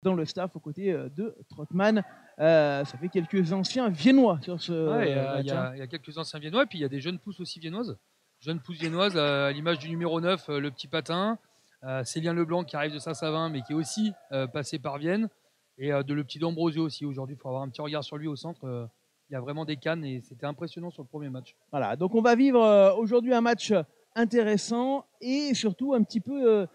dans le staff aux côtés de Trottmann. Ça fait quelques anciens viennois sur ce il y a quelques anciens viennois, et puis il y a des jeunes pousses aussi viennoises. Jeunes pousses viennoises, à l'image du numéro 9, le petit patin. Célien Leblanc qui arrive de Saint-Savin, mais qui est aussi passé par Vienne. Et de le petit D'Ambrosio aussi aujourd'hui. Il faut avoir un petit regard sur lui au centre. Il y a vraiment des cannes et c'était impressionnant sur le premier match. Voilà, donc on va vivre aujourd'hui un match intéressant et surtout un petit peu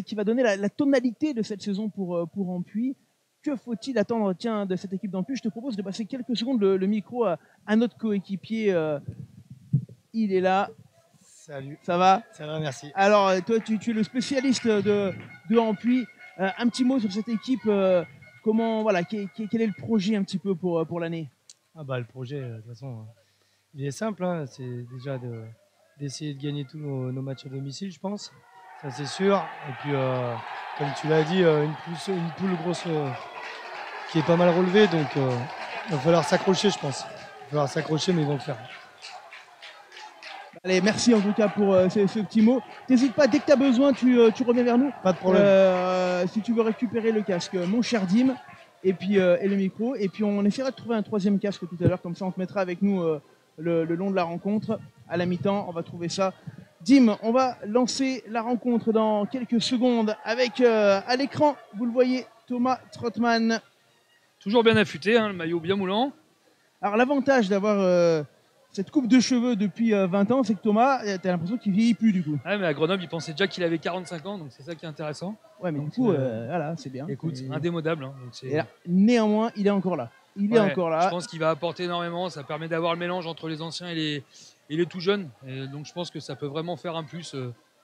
qui va donner la tonalité de cette saison pour Ampuis. Que faut-il attendre de cette équipe d'Ampuis? Je te propose de passer quelques secondes le micro à notre coéquipier. Il est là. Salut. Ça va? Ça va, merci. Alors, toi, tu es le spécialiste de Ampuis. Un petit mot sur cette équipe. Quel est le projet un petit peu pour l'année? Le projet, de toute façon, il est simple. Hein. C'est déjà d'essayer de gagner tous nos matchs à domicile, je pense. Ça, c'est sûr. Et puis, comme tu l'as dit, une poule grosse qui est pas mal relevée. Donc, il va falloir s'accrocher, je pense. Il va falloir s'accrocher, mais ils vont le faire. Allez, merci en tout cas pour ce petit mot. N'hésite pas, dès que tu as besoin, tu reviens vers nous. Pas de problème. Si tu veux récupérer le casque, mon cher Dim, et le micro. Et puis on essaiera de trouver un troisième casque tout à l'heure, comme ça on te mettra avec nous le long de la rencontre. À la mi-temps, on va trouver ça. Dim, on va lancer la rencontre dans quelques secondes avec à l'écran, vous le voyez, Thomas Trottmann. Toujours bien affûté, hein, le maillot bien moulant. Alors l'avantage d'avoir cette coupe de cheveux depuis 20 ans, c'est que Thomas, t'as l'impression qu'il vieillit plus du coup. Ouais, mais à Grenoble, il pensait déjà qu'il avait 45 ans, donc c'est ça qui est intéressant. Ouais, mais donc, du coup, voilà, c'est bien. Écoute, indémodable. Hein, donc là, néanmoins, il est encore là. Il est encore là. Je pense qu'il va apporter énormément. Ça permet d'avoir le mélange entre les anciens et les tout jeunes. Et donc je pense que ça peut vraiment faire un plus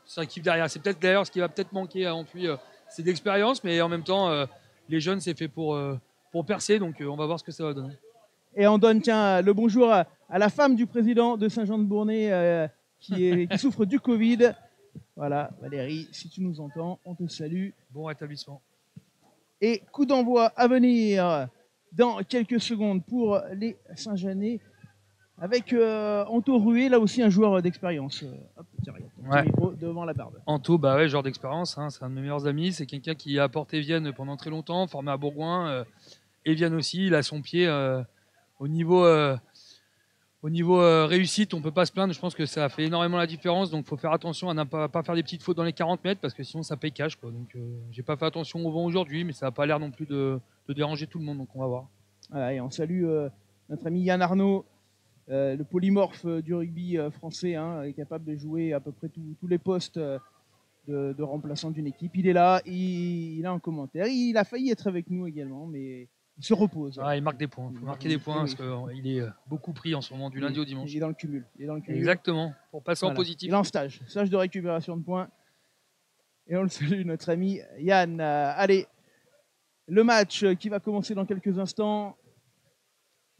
sur l'équipe derrière. C'est peut-être d'ailleurs ce qui va peut-être manquer à Ampuis, c'est d'expérience, mais en même temps, les jeunes, c'est fait pour percer. Donc on va voir ce que ça va donner. Et on donne le bonjour à la femme du président de Saint-Jean-de-Bournay qui souffre du Covid. Voilà, Valérie, si tu nous entends, on te salue. Bon rétablissement. Et coup d'envoi à venir dans quelques secondes pour les Saint-Jeanais avec Anto Rué, là aussi un joueur d'expérience. Hop, tiens, regarde, ton micro devant la barbe. Anto, joueur d'expérience, hein, c'est un de mes meilleurs amis. C'est quelqu'un qui a apporté Vienne pendant très longtemps, formé à Bourgoin. Et Vienne aussi, il a son pied au niveau réussite, on ne peut pas se plaindre. Je pense que ça fait énormément la différence. Donc, il faut faire attention à ne pas faire des petites fautes dans les 40 mètres parce que sinon, ça paye cash. Quoi. Donc, j'ai pas fait attention au vent aujourd'hui, mais ça n'a pas l'air non plus de déranger tout le monde. Donc, on va voir. Voilà, et on salue notre ami Yann Arnaud, le polymorphe du rugby français, hein, capable de jouer à peu près tous les postes de remplaçant d'une équipe. Il est là, il a un commentaire. Il a failli être avec nous également, mais il se repose. Il marque des points. Il faut marquer des points parce qu'il est beaucoup pris en ce moment du lundi au dimanche. Il est dans le cumul. Exactement, pour passer en positif. Il est en stage de récupération de points. Et on le salue, notre ami Yann. Allez, le match qui va commencer dans quelques instants.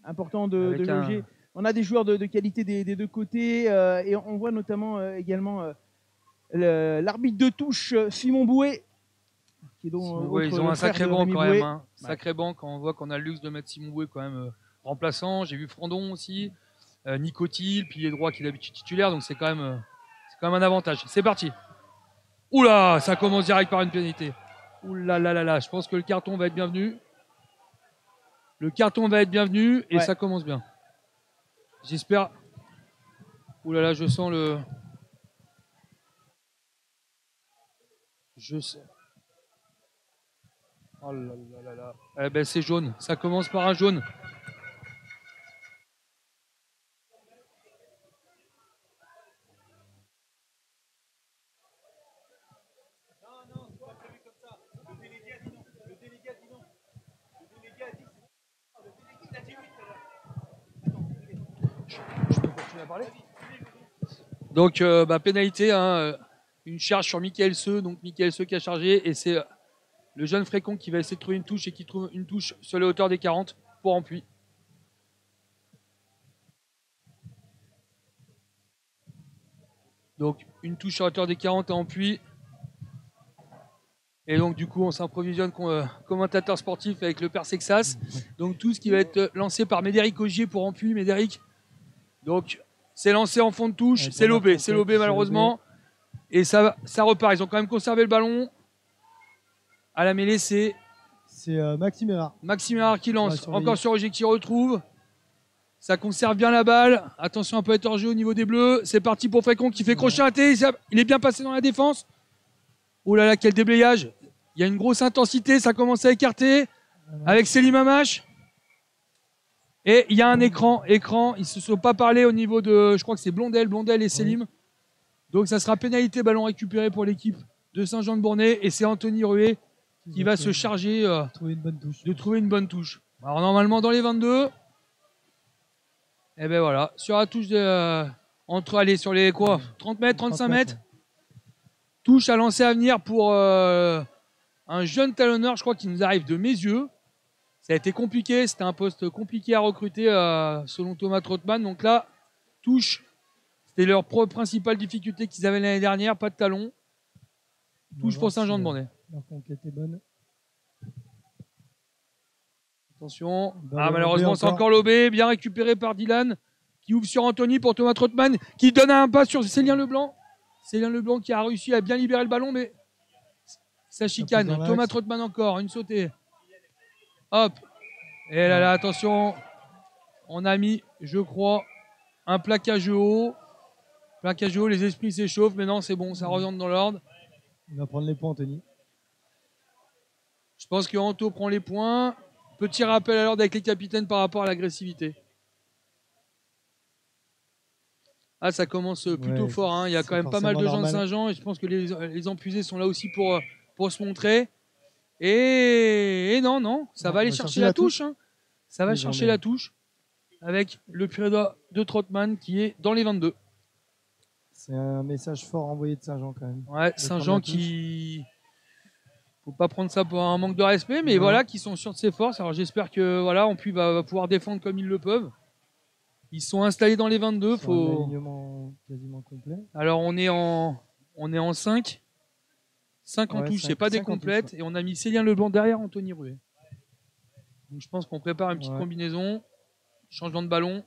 Important de loger. On a des joueurs de qualité des deux côtés. Et on voit notamment également l'arbitre de touche, Simon Bouet. Ils ont un sacré banc quand même. Hein. Sacré banc quand on voit qu'on a le luxe de mettre Simon Bouet quand même remplaçant. J'ai vu Frandon aussi, Nicotil, pilier droit qui est d'habitude titulaire. Donc c'est quand même un avantage. C'est parti. Oula, ça commence direct par une pénalité. Oula là, je pense que le carton va être bienvenu. Et ça commence bien. J'espère. Oula là, je sens le. Oh là là. Eh ben c'est jaune. Ça commence par un jaune. Non, c'est pas prévu comme ça. Le délégué a dit non. Le délégué a dit non. Le délégué a dit non. Le délégué il a dit oui tout à l'heure. Je peux continuer à parler. Donc pénalité, hein, une charge sur Michael Seu. Donc Michael Seu qui a chargé et c'est le jeune Frécon qui va essayer de trouver une touche et qui trouve une touche sur les hauteurs des 40 pour Ampuis. Donc une touche sur la hauteur des 40 à Ampuis. Et donc du coup on s'improvisionne commentateur sportif avec le père Sexas. Donc tout ce qui va être lancé par Médéric Augier pour Ampuis. Médéric. Donc c'est lancé en fond de touche. C'est lobé malheureusement. Et ça repart. Ils ont quand même conservé le ballon. À la mêlée, c'est C'est Maxime Erard. Maxime Erard qui lance. surveiller. Encore sur Roger qui retrouve. Ça conserve bien la balle. Attention, un peu être hors jeu au niveau des Bleus. C'est parti pour Frécon qui fait crochet un thé. Il est bien passé dans la défense. Oh là là, quel déblayage. Il y a une grosse intensité. Ça commence à écarter avec Selim Hamache. Et il y a un écran. Ils ne se sont pas parlé au niveau de. Je crois que c'est Blondel et Selim. Donc ça sera pénalité ballon récupéré pour l'équipe de Saint-Jean-de-Bournay. Et c'est Anthony Ruet qui va se charger de trouver une bonne touche. Alors normalement dans les 22. Et ben voilà, sur la touche sur les quoi, 30 mètres, 35 mètres. Touche à lancer à venir pour un jeune talonneur, je crois qu'il nous arrive de mes yeux. Ça a été compliqué, c'était un poste compliqué à recruter selon Thomas Trottmann. Donc là, touche, c'était leur principale difficulté qu'ils avaient l'année dernière, pas de talon. Touche pour Saint-Jean-de-Bournay. La conquête est bonne. Attention. Malheureusement, c'est encore lobé. Bien récupéré par Dylan, qui ouvre sur Anthony pour Thomas Trottmann, qui donne un pas sur Célien Leblanc. Célien Leblanc qui a réussi à bien libérer le ballon, mais ça chicane. Thomas Trottmann encore, une sautée. Hop. Et là, attention. On a mis, je crois, un plaquage haut. Plaquage haut, les esprits s'échauffent, mais non, c'est bon, ça revient dans l'ordre. Il va prendre les points, Anthony. Je pense que Anto prend les points. Petit rappel à l'ordre avec les capitaines par rapport à l'agressivité. Ah, ça commence plutôt fort. Hein. Il y a quand même pas mal de gens de Saint-Jean et je pense que les Empusés sont là aussi pour se montrer. Et non, ça va aller chercher la touche. Hein. Ça va chercher la touche avec le pied de Trottmann qui est dans les 22. C'est un message fort envoyé de Saint-Jean quand même. Ouais, Saint-Jean qui... Faut pas prendre ça pour un manque de respect, mais voilà, qui sont sûrs de ses forces. Alors j'espère que voilà, Ampuis va pouvoir défendre comme ils le peuvent. Ils sont installés dans les 22. Un alignement quasiment complet. Alors on est en 5. 5 en touche, c'est pas des complètes. Et on a mis Célien Leblanc derrière Anthony Ruet. Donc je pense qu'on prépare une petite combinaison. Changement de ballon.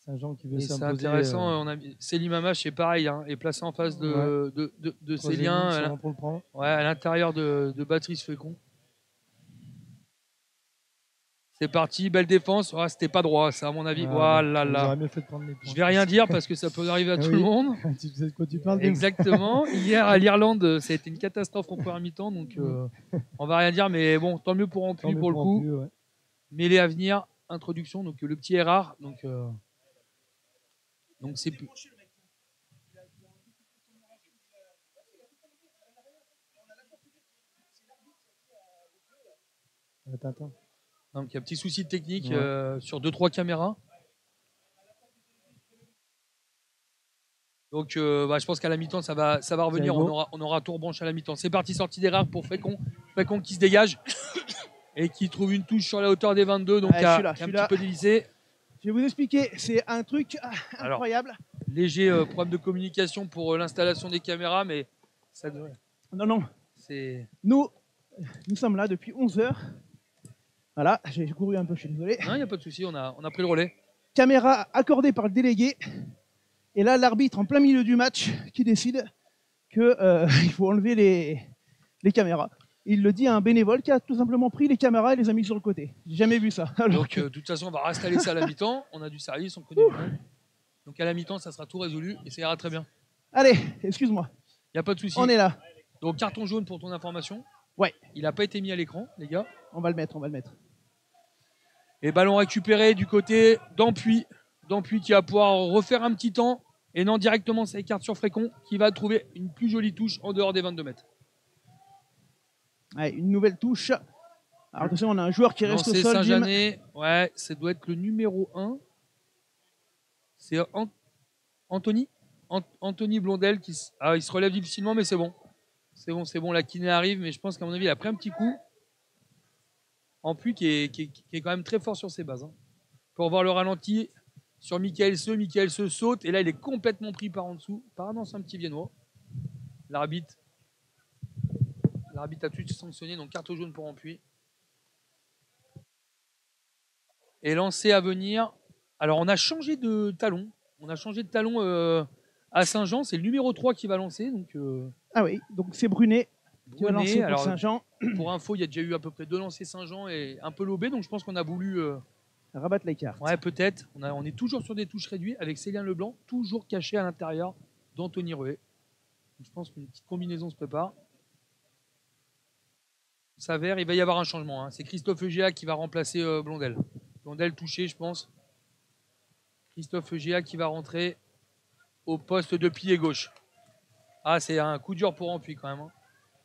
Saint-Jean qui veut s'imposer. C'est intéressant. On a Selim Hamache, c'est pareil, hein, est placé en face de Célien. À l'intérieur de Patrice Fécon. C'est parti, belle défense. C'était pas droit, ça, à mon avis. Voilà. Je vais rien dire parce que ça peut arriver à tout le monde. Tu sais de quoi tu parles. Exactement. Hier à l'Irlande, ça a été une catastrophe en première mi-temps, donc on va rien dire, mais bon, tant mieux pour Ampuis pour le coup. Mêlée à venir, introduction, donc le petit Erard. Donc c'est plus. Attends. Donc il y a un petit souci technique sur 2-3 caméras. Donc je pense qu'à la mi-temps ça va revenir. On aura tour branche à la mi-temps. C'est parti, sortie d'Erard pour Fécon. Fécon qui se dégage et qui trouve une touche sur la hauteur des 22. Donc il a un petit peu dévissé. Je vais vous expliquer, c'est un truc incroyable. Alors, léger problème de communication pour l'installation des caméras, mais ça devrait. Non. Nous sommes là depuis 11 heures. Voilà, j'ai couru un peu, je suis désolé. Non, il n'y a pas de souci, on a pris le relais. Caméra accordée par le délégué. Et là, l'arbitre en plein milieu du match qui décide qu'il faut enlever les caméras. Il le dit à un bénévole qui a tout simplement pris les caméras et les a mis sur le côté. J'ai jamais vu ça. Donc, de toute façon, on va réinstaller ça à la mi-temps. On a du service, on connaît du monde. Donc, à la mi-temps, ça sera tout résolu et ça ira très bien. Allez, excuse-moi. Il n'y a pas de souci. On est là. Donc, carton jaune pour ton information. Ouais. Il n'a pas été mis à l'écran, les gars. On va le mettre. Et ballon récupéré du côté d'Ampuis. D'Ampuis qui va pouvoir refaire un petit temps. Et non, directement, ça écarte sur Frécon qui va trouver une plus jolie touche en dehors des 22 mètres. Ouais, une nouvelle touche. Alors attention, on a un joueur qui reste au sol. Saint-Janet. Ouais, ça doit être le numéro 1. C'est Anthony Blondel qui il se relève difficilement, mais c'est bon. C'est bon, la kiné arrive, mais je pense qu'à mon avis, il a pris un petit coup. Ampuis qui est quand même très fort sur ses bases. Hein. Pour voir le ralenti sur Michael Se saute, et là, il est complètement pris par en dessous. C'est un petit Viennois. L'arbitre a tout de suite sanctionné, donc carte jaune pour Ampuis. Et lancé à venir. Alors, on a changé de talon. À Saint-Jean, c'est le numéro 3 qui va lancer. Donc, Ah oui, donc c'est Brunet qui va lancer pour alors, Saint-Jean. pour info, il y a déjà eu à peu près 2 lancers Saint-Jean et un peu lobé, donc je pense qu'on a voulu. Rabattre les cartes. Ouais, peut-être. On est toujours sur des touches réduites avec Célien Leblanc, toujours caché à l'intérieur d'Anthony Ruet. Je pense qu'une petite combinaison se prépare. Ça s'avère, il va y avoir un changement. Hein. C'est Christophe Egea qui va remplacer Blondel. Blondel touché, je pense. Christophe Egea qui va rentrer au poste de pilier gauche. Ah, c'est un coup dur pour Ampuis quand même. Hein.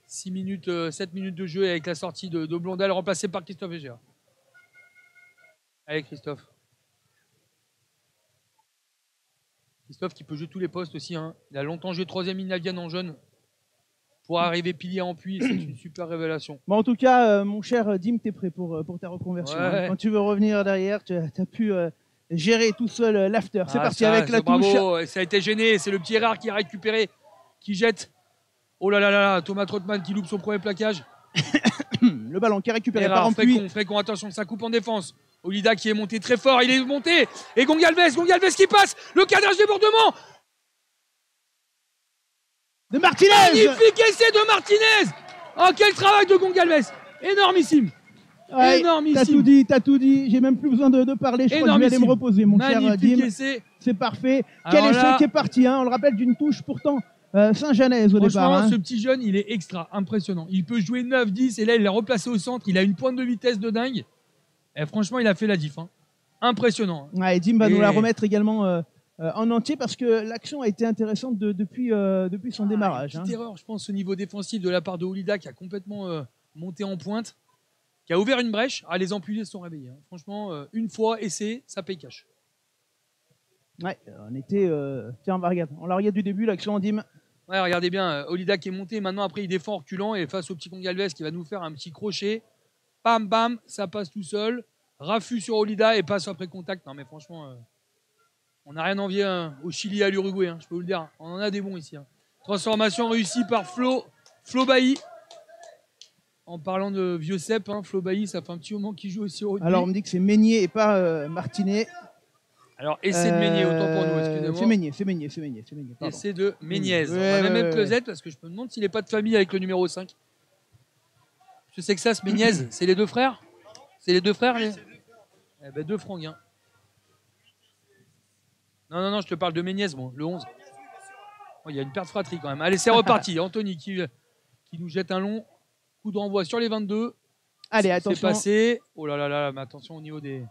7 minutes de jeu avec la sortie de Blondel remplacé par Christophe Egea. Allez, Christophe. Christophe qui peut jouer tous les postes aussi. Hein. Il a longtemps joué 3e ligne avienne en jeune. Pour arriver pilier en puits, c'est une super révélation. Bon, en tout cas, mon cher Dim, tu es prêt pour ta reconversion. Ouais. Hein. Quand tu veux revenir derrière, tu as pu gérer tout seul l'after. C'est parti ça, avec la touche. Bravo, ça a été gêné. C'est le petit Erard qui a récupéré, qui jette. Oh là là là là, Thomas Trottmann qui loupe son premier plaquage. Le ballon qui est récupéré par Ampuis. Frécon, attention, ça coupe en défense. Olida qui est monté très fort, il est monté. Et Gongalves qui passe. Le cadrage débordement. De Martinez. Magnifique essai de Martinez. Oh, quel travail de Gongalves. Énormissime. Ouais, énormissime. T'as tout dit. J'ai même plus besoin de parler. Je crois que je vais aller me reposer, mon cher Dim. C'est parfait. Quel essai qui est parti. Hein. On le rappelle d'une touche pourtant Saint-Janaise au départ. Hein. Ce petit jeune, il est extra impressionnant. Il peut jouer 9-10 et là, il l'a replacé au centre. Il a une pointe de vitesse de dingue. Et franchement, il a fait la diff. Hein. Impressionnant. Ouais, Dim va nous la remettre également en entier parce que l'action a été intéressante depuis son démarrage. Petite erreur, je pense, au niveau défensif de la part de Olida qui a complètement monté en pointe, qui a ouvert une brèche. Ah, les empuyés se sont réveillés. Hein. Franchement, une fois, essai, ça paye cash. Ouais, on était. Tiens, on va regarder. On la regarde du début, l'action, Dim. Ouais, regardez bien, Olida qui est monté. Maintenant, après, il défend en reculant et face au petit Gongalves qui va nous faire un petit crochet. Bam, bam, ça passe tout seul. Raffut sur Olida et passe après contact. Non, mais franchement, on n'a rien envié au Chili et à l'Uruguay, hein, je peux vous le dire. On en a des bons ici. Hein. Transformation réussie par Flo Bailly. En parlant de vieux Sepp, hein, Flo Bailly, ça fait un petit moment qu'il joue aussi au rugby. Alors, on me dit que c'est Meignier et pas Martinet. Alors, essai de Meignier, autant pour nous, excusez-moi. C'est Meignier. Essai de Meigniez. Ouais, on va même Closette parce que je me demande s'il n'est pas de famille avec le numéro 5. Je sais que ça, ce Meigniez, c'est les deux frères. C'est les deux frères, les... Eh ben, deux franguins. Non, je te parle de Meigniez, moi, le 11. Oh, il y a une paire de fratrie quand même. Allez, c'est reparti. Anthony qui nous jette un long coup de renvoi sur les 22. Allez, attention. C'est passé. Oh là là là, mais attention au niveau des...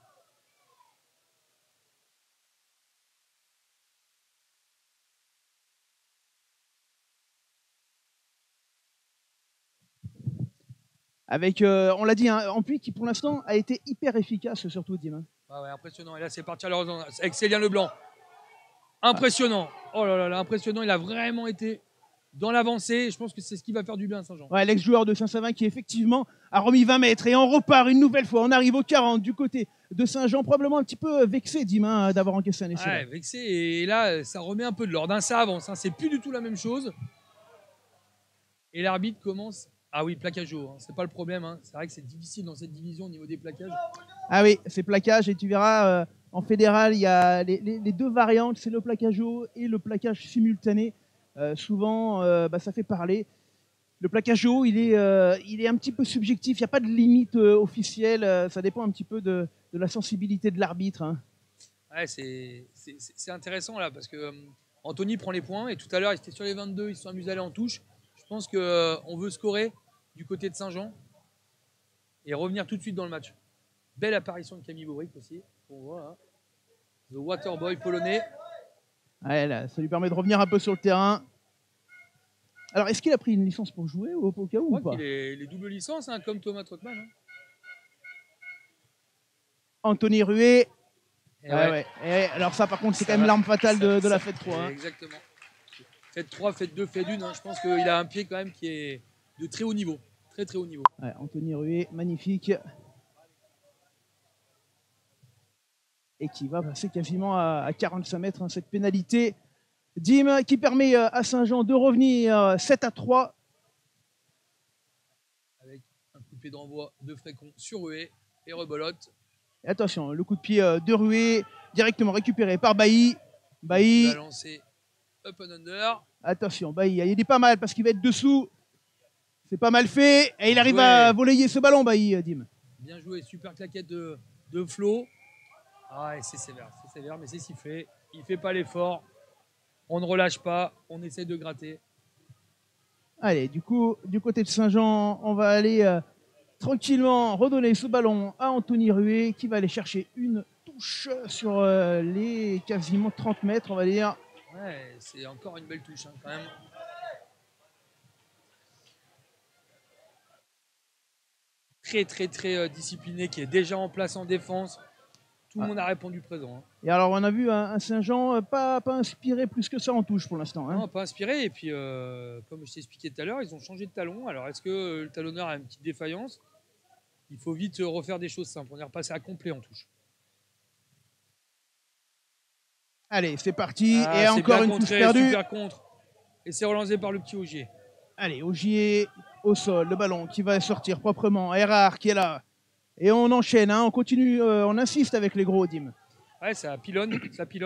Avec, on l'a dit, hein, Ampuis qui pour l'instant a été hyper efficace, surtout Dim. Ah ouais, impressionnant. Et là, c'est parti alors avec Célien Leblanc. Impressionnant. Oh là là, impressionnant. Il a vraiment été dans l'avancée. Je pense que c'est ce qui va faire du bien à Saint-Jean. Ouais, l'ex-joueur de Saint-Savin qui effectivement a remis 20 mètres et on repart une nouvelle fois. On arrive au 40 du côté de Saint-Jean, probablement un petit peu vexé, Dim, hein, d'avoir encaissé un essai. Ouais, vexé. Et là, ça remet un peu de l'ordre. Ça avance. Hein. C'est plus du tout la même chose. Et l'arbitre commence. Ah oui, plaquage haut, hein. C'est pas le problème. Hein. C'est vrai que c'est difficile dans cette division au niveau des plaquages. Ah oui, c'est plaquage et tu verras en fédéral, il y a les deux variantes, c'est le plaquage haut et le plaquage simultané. Souvent, ça fait parler. Le plaquage haut, il est un petit peu subjectif. Il n'y a pas de limite officielle. Ça dépend un petit peu de la sensibilité de l'arbitre. Hein. Ouais, c'est intéressant là parce que Anthony prend les points et tout à l'heure, il était sur les 22, ils se sont amusés à aller en touche. Je pense qu'on veut scorer du côté de Saint-Jean et revenir tout de suite dans le match. Belle apparition de Camille Bobrick aussi. On voit, hein. The Waterboy polonais. Ouais, là, ça lui permet de revenir un peu sur le terrain. Alors, est-ce qu'il a pris une licence pour jouer au cas où ou pas? Il est double licence, hein, comme Thomas Trottmann. Hein. Anthony Ruet. Ouais. Alors ça, par contre, c'est quand même l'arme fatale de la fête 3. Hein. Exactement. Fête 3, fête 2, fête 1. Hein. Je pense qu'il a un pied quand même qui est de très haut niveau. Très très haut niveau. Ouais, Anthony Ruet, magnifique. Et qui va passer quasiment à 45 mètres, hein, cette pénalité. Dim qui permet à Saint-Jean de revenir 7-3. Avec un coup de pied d'envoi de Frécon sur Ruet et rebolote. Et attention, le coup de pied de Ruet, directement récupéré par Bailly. Bailly. Balancé. Up and under. Attention, Bailly, il est pas mal parce qu'il va être dessous. C'est pas mal fait. Et il arrive Ouais. à voler ce ballon, Bailly, Dim. Bien joué, super claquette de Flo. Ah, et c'est sévère, mais c'est sifflé. Il fait pas l'effort. On ne relâche pas, on essaie de gratter. Allez, du coup, du côté de Saint-Jean, on va aller tranquillement redonner ce ballon à Anthony Ruet qui va aller chercher une touche sur les quasiment 30 mètres, on va dire. Ouais, c'est encore une belle touche quand même. Très discipliné, qui est déjà en place en défense. Tout le monde a répondu présent. Et alors, on a vu un Saint-Jean pas inspiré plus que ça en touche pour l'instant. Non, pas inspiré. Et puis, comme je t'ai expliqué tout à l'heure, ils ont changé de talon. Alors, est-ce que le talonneur a une petite défaillance? Il faut vite refaire des choses simples. On est repassé à complet en touche. Allez, c'est parti. Et encore une touche perdue. Super contre. Et c'est relancé par le petit Ogier. Allez, Ogier au sol, le ballon qui va sortir proprement. Erard qui est là. Et on enchaîne, on continue, on insiste avec les gros, Dim. Ouais, ça pilonne.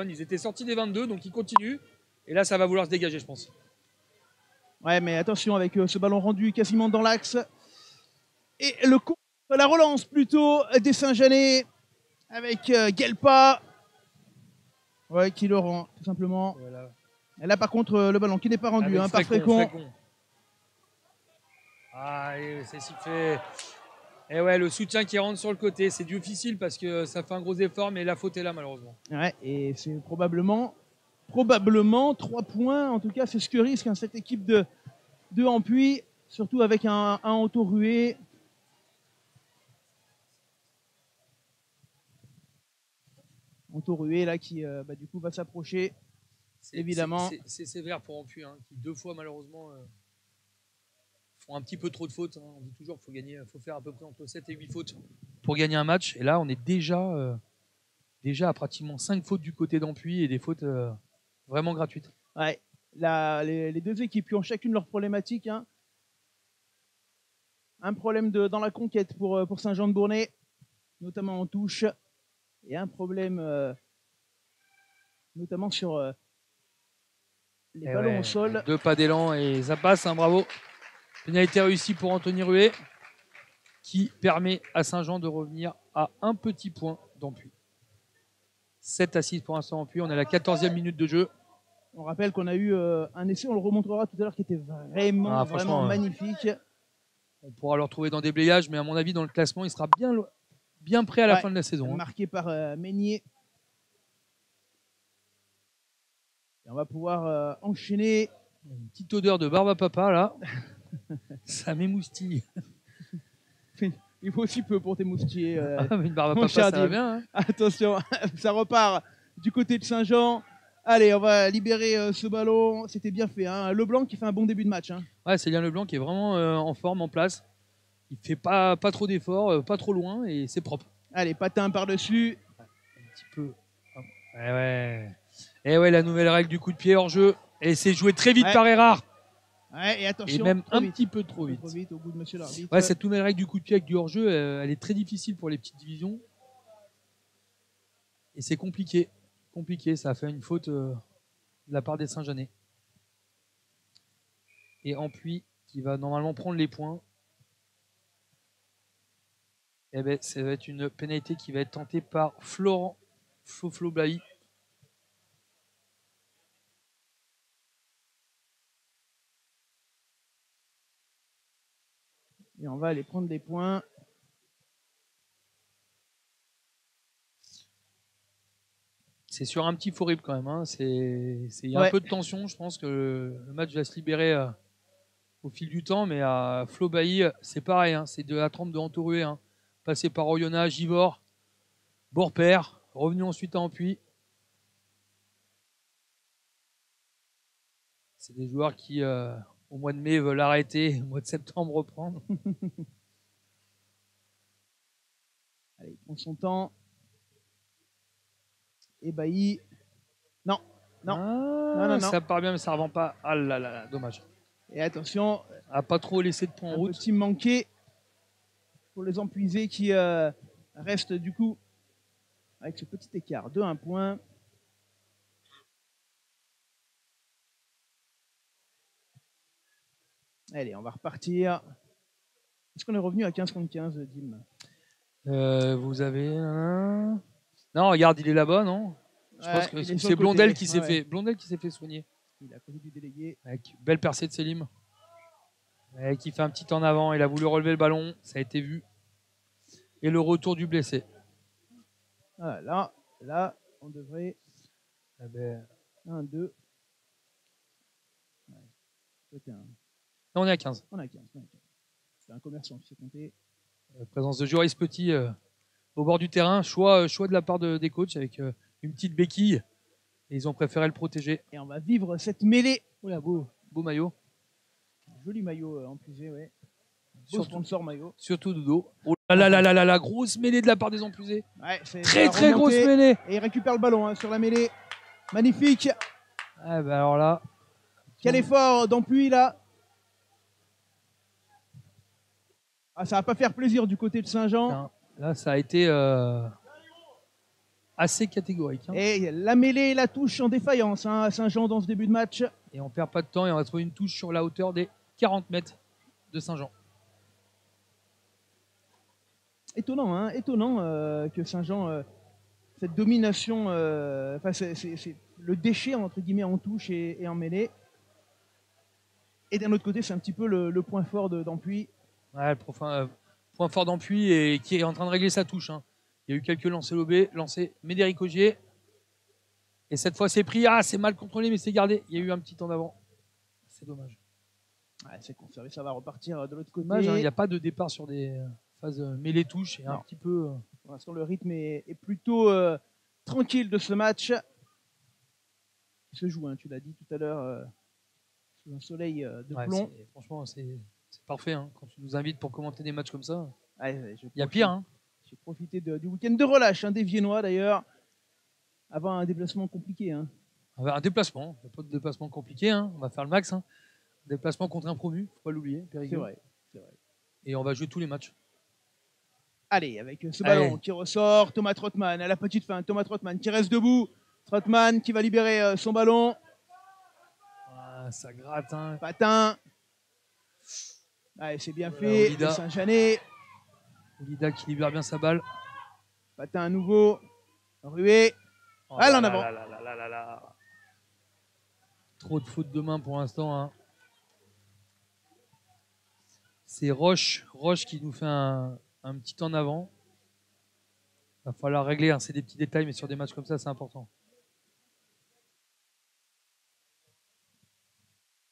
Ils étaient sortis des 22, donc ils continuent. Et là, ça va vouloir se dégager, je pense. Ouais, mais attention avec ce ballon rendu quasiment dans l'axe. Et la relance plutôt des Saint-Jeanais avec Guelpa. Ouais, qui le rend, tout simplement. Voilà. Et là, par contre, le ballon qui n'est pas rendu par Frécon. Ah, c'est sifflé. Et ouais, le soutien qui rentre sur le côté, c'est difficile parce que ça fait un gros effort, mais la faute est là, malheureusement. Ouais, et c'est probablement 3 points. En tout cas, c'est ce que risque cette équipe de Ampuis, surtout avec un Anto Ruet. Anto Ruet, là, qui du coup va s'approcher, évidemment. C'est sévère pour Ampuis, qui 2 fois, malheureusement, font un petit peu trop de fautes. On dit toujours qu'il faut faire à peu près entre 7 et 8 fautes pour gagner un match. Et là, on est déjà à pratiquement 5 fautes du côté d'Ampuis et des fautes vraiment gratuites. Ouais, les deux équipes qui ont chacune leur problématique. Un problème dans la conquête pour Saint-Jean-de-Bournay, notamment en touche, et un problème notamment sur les ballons au sol. 2 pas d'élan et ça passe, bravo. Pénalité réussie pour Anthony Ruet qui permet à Saint-Jean de revenir à un petit point d'Ampuis. 7 à 6 pour l'instant Ampuis, on est à la 14e minute de jeu. On rappelle qu'on a eu un essai, on le remontrera tout à l'heure, qui était vraiment magnifique. On pourra le retrouver dans des déblaiage, mais à mon avis, dans le classement, il sera bien prêt à la fin de la saison. Marqué par Meignier. Et on va pouvoir enchaîner. Une petite odeur de barbe à papa, là. Ça m'émoustille. Il faut aussi peu pour t'émoustiller. Une barbe à papa, ça va bien. Attention, ça repart du côté de Saint-Jean. Allez, on va libérer ce ballon. C'était bien fait. Leblanc qui fait un bon début de match. Ouais, c'est Lien Leblanc qui est vraiment en forme, en place. Il fait pas trop d'efforts, pas trop loin et c'est propre. Allez, patin par-dessus. Un petit peu. Et ouais, la nouvelle règle du coup de pied hors jeu. Et c'est joué très vite par Erard. Ouais, et attention. Et même un petit peu trop vite. Trop vite au bout de monsieur l'arbitre. Ouais, cette nouvelle règle du coup de pied avec du hors jeu, elle est très difficile pour les petites divisions. Et c'est compliqué. Ça a fait une faute de la part des Saint-Jeanais. Et Ampuis qui va normalement prendre les points. Et ben, ça va être une pénalité qui va être tentée par Florent Flo Blahy. Et on va aller prendre des points. C'est sur un petit faux rip quand même. Il y a un peu de tension. Je pense que le match va se libérer au fil du temps. Mais à Flo Bailly, c'est pareil. C'est de la trempe de Anto Ruet. Passé par Oyonnax, Givor, Borpère, revenu ensuite à Ampuis. C'est des joueurs qui, au mois de mai, veulent arrêter, au mois de septembre, reprendre. Allez, il prend son temps. Et Bailly. Non. Ça part bien, mais ça ne revend pas. Ah là là, dommage. Et attention. A pas trop laissé de points en route. Un petit manqué pour les Empuisés qui restent du coup avec ce petit écart de 1 point. Allez, on va repartir. Est-ce qu'on est revenu à 15 contre 15, Dim? Vous avez un... Non, regarde, il est là-bas, non? Je pense que c'est Blondel qui s'est fait. Blondel qui s'est fait soigner. Il est à côté du délégué. Avec belle percée de Selim. Qui fait un petit en avant. Il a voulu relever le ballon. Ça a été vu. Et le retour du blessé. Voilà, là, on devrait. Ah ben... 1, 2. Ouais. On est à 15. On est à 15. C'est un commerçant qui s'est compté. Présence de Joris Petit au bord du terrain. Choix de la part des coachs avec une petite béquille. Et ils ont préféré le protéger. Et on va vivre cette mêlée. Oula, beau maillot. Joli maillot en plus, ouais. Beau sponsor maillot. Surtout Dodo. Oh là là là là là, grosse mêlée de la part des Emplusés. Ouais, très grosse mêlée. Et il récupère le ballon sur la mêlée. Magnifique. Ah bah alors là. Quel effort d'Ampuis là. Ah, ça va pas faire plaisir du côté de Saint-Jean. Là, ça a été assez catégorique. Hein. Et la mêlée et la touche en défaillance à Saint-Jean dans ce début de match. Et on perd pas de temps et on va trouver une touche sur la hauteur des 40 mètres de Saint-Jean. Étonnant, que Saint-Jean, cette domination, c'est le déchet entre guillemets en touche et en mêlée. Et d'un autre côté, c'est un petit peu le point fort d'Ampuis. Ouais, le point fort d'Ampuis et qui est en train de régler sa touche. Hein. Il y a eu quelques lancers lobés, Médéric Augier. Et cette fois, c'est pris. Ah, c'est mal contrôlé, mais c'est gardé. Il y a eu un petit temps d'avant. C'est dommage. Ouais, c'est conservé, ça va repartir de l'autre côté. Dommage, hein, il n'y a pas de départ sur des phases mêlée-touche. Et un petit peu. Pour l'instant, le rythme est plutôt tranquille de ce match. Il se joue, hein, tu l'as dit tout à l'heure, sous un soleil de plomb. Franchement, c'est parfait. Hein, quand tu nous invites pour commenter des matchs comme ça. Ouais, il y a pire. Hein. J'ai profité du week-end de relâche des Viennois d'ailleurs, avant un déplacement compliqué. Hein. Un déplacement, il n'y a pas de déplacement compliqué. Hein. On va faire le max. Hein. Déplacement contre un promu, faut pas l'oublier. C'est vrai. Et on va jouer tous les matchs. Allez, avec ce ballon qui ressort, Thomas Trottmann à la petite fin. Thomas Trottmann qui reste debout. Trottmann qui va libérer son ballon. Ah, ça gratte. Hein. Patin. Allez, c'est bien fait. Saint-Jeannet. Olida qui libère bien sa balle. Patin à nouveau. Rué. Elle en avant. Trop de fautes de main pour l'instant. Hein. C'est Roche qui nous fait un petit en avant. Il va falloir régler. Hein. C'est des petits détails, mais sur des matchs comme ça, c'est important.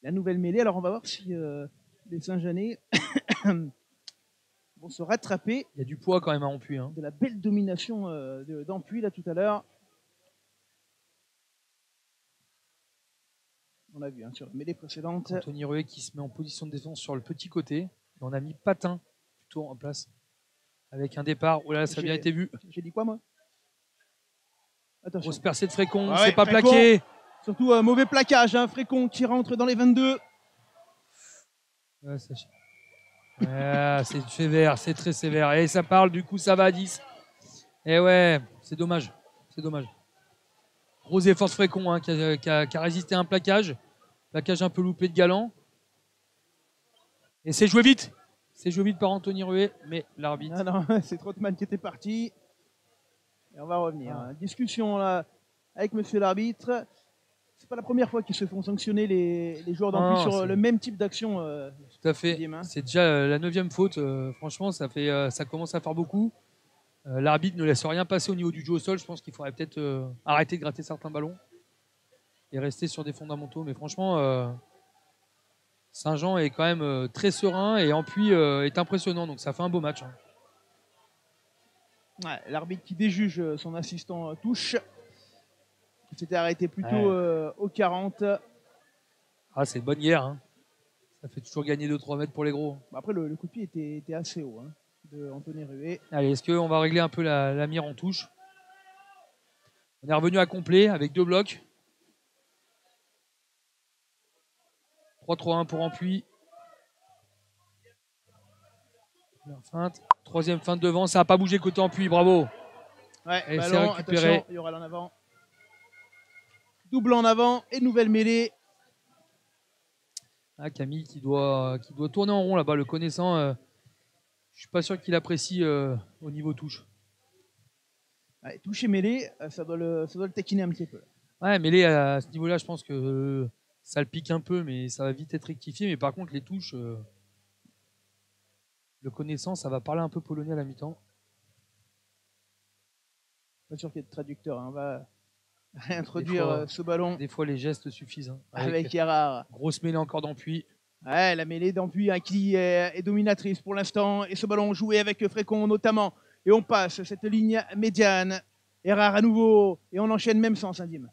La nouvelle mêlée. Alors, on va voir si les Saint-Jeannet vont se rattraper. Il y a du poids quand même à Ampuis. Hein. De la belle domination d'Ampuis là tout à l'heure. On l'a vu sur la mêlée précédente. Anthony Rué qui se met en position de défense sur le petit côté. Et on a mis Patin plutôt en place. Avec un départ. Oh là, ça a bien été vu. J'ai dit quoi moi? Attention. Grosse percée de Frécon. C'est pas Frécon. Plaqué. Surtout mauvais plaquage. Frécon qui rentre dans les 22. Ouais, c'est sévère. C'est très sévère. Et ça parle. Du coup, ça va à 10. Et ouais, c'est dommage. C'est dommage. Gros effort de Frécon qui a résisté à un plaquage. Plaquage un peu loupé de Galant. Et c'est joué vite. C'est joué vite par Anthony Rué, mais l'arbitre. Non, c'est Trottmann qui était parti. Et on va revenir. Discussion là avec monsieur l'arbitre. C'est pas la première fois qu'ils se font sanctionner les joueurs d'Ampuis sur le même type d'action. Tout à fait. C'est déjà la 9e faute. Franchement, ça commence à faire beaucoup. L'arbitre ne laisse rien passer au niveau du jeu au sol. Je pense qu'il faudrait peut-être arrêter de gratter certains ballons et rester sur des fondamentaux. Mais franchement, Saint-Jean est quand même très serein et Ampuis est impressionnant. Donc ça fait un beau match. Hein. Ouais, l'arbitre qui déjuge son assistant touche. Il s'était arrêté plutôt au 40. Ah, c'est une bonne guerre. Hein. Ça fait toujours gagner 2-3 mètres pour les gros. Après, le coup de pied était assez haut. De Anthony Rué. Allez, est-ce qu'on va régler un peu la mire en touche? On est revenu à complet avec 2 blocs. 3-3-1 pour Ampuis. Feinte. 3e feinte devant, ça n'a pas bougé côté Ampuis, bravo. Ouais, et c'est récupéré. Attention, il y aura l'en avant. Double en avant et nouvelle mêlée. Ah, Camille qui doit tourner en rond là-bas, le connaissant. Je suis pas sûr qu'il apprécie au niveau touche. Ouais, toucher mêlé, ça doit le taquiner un petit peu. Ouais, mais les, à ce niveau-là, je pense que ça le pique un peu, mais ça va vite être rectifié. Mais par contre, les touches, le connaissant, ça va parler un peu polonais à la mi-temps. Pas sûr qu'il y ait de traducteur. Hein. On va réintroduire fois- ce ballon Des fois, les gestes suffisent. Hein. avec Erard. Grosse mêlée encore d'Ampuis. Ouais, la mêlée d'Ampuis hein, qui est dominatrice pour l'instant. Et ce ballon joué avec Frécon notamment. Et on passe cette ligne médiane. Erard à nouveau. Et on enchaîne même sens, hein, Dim.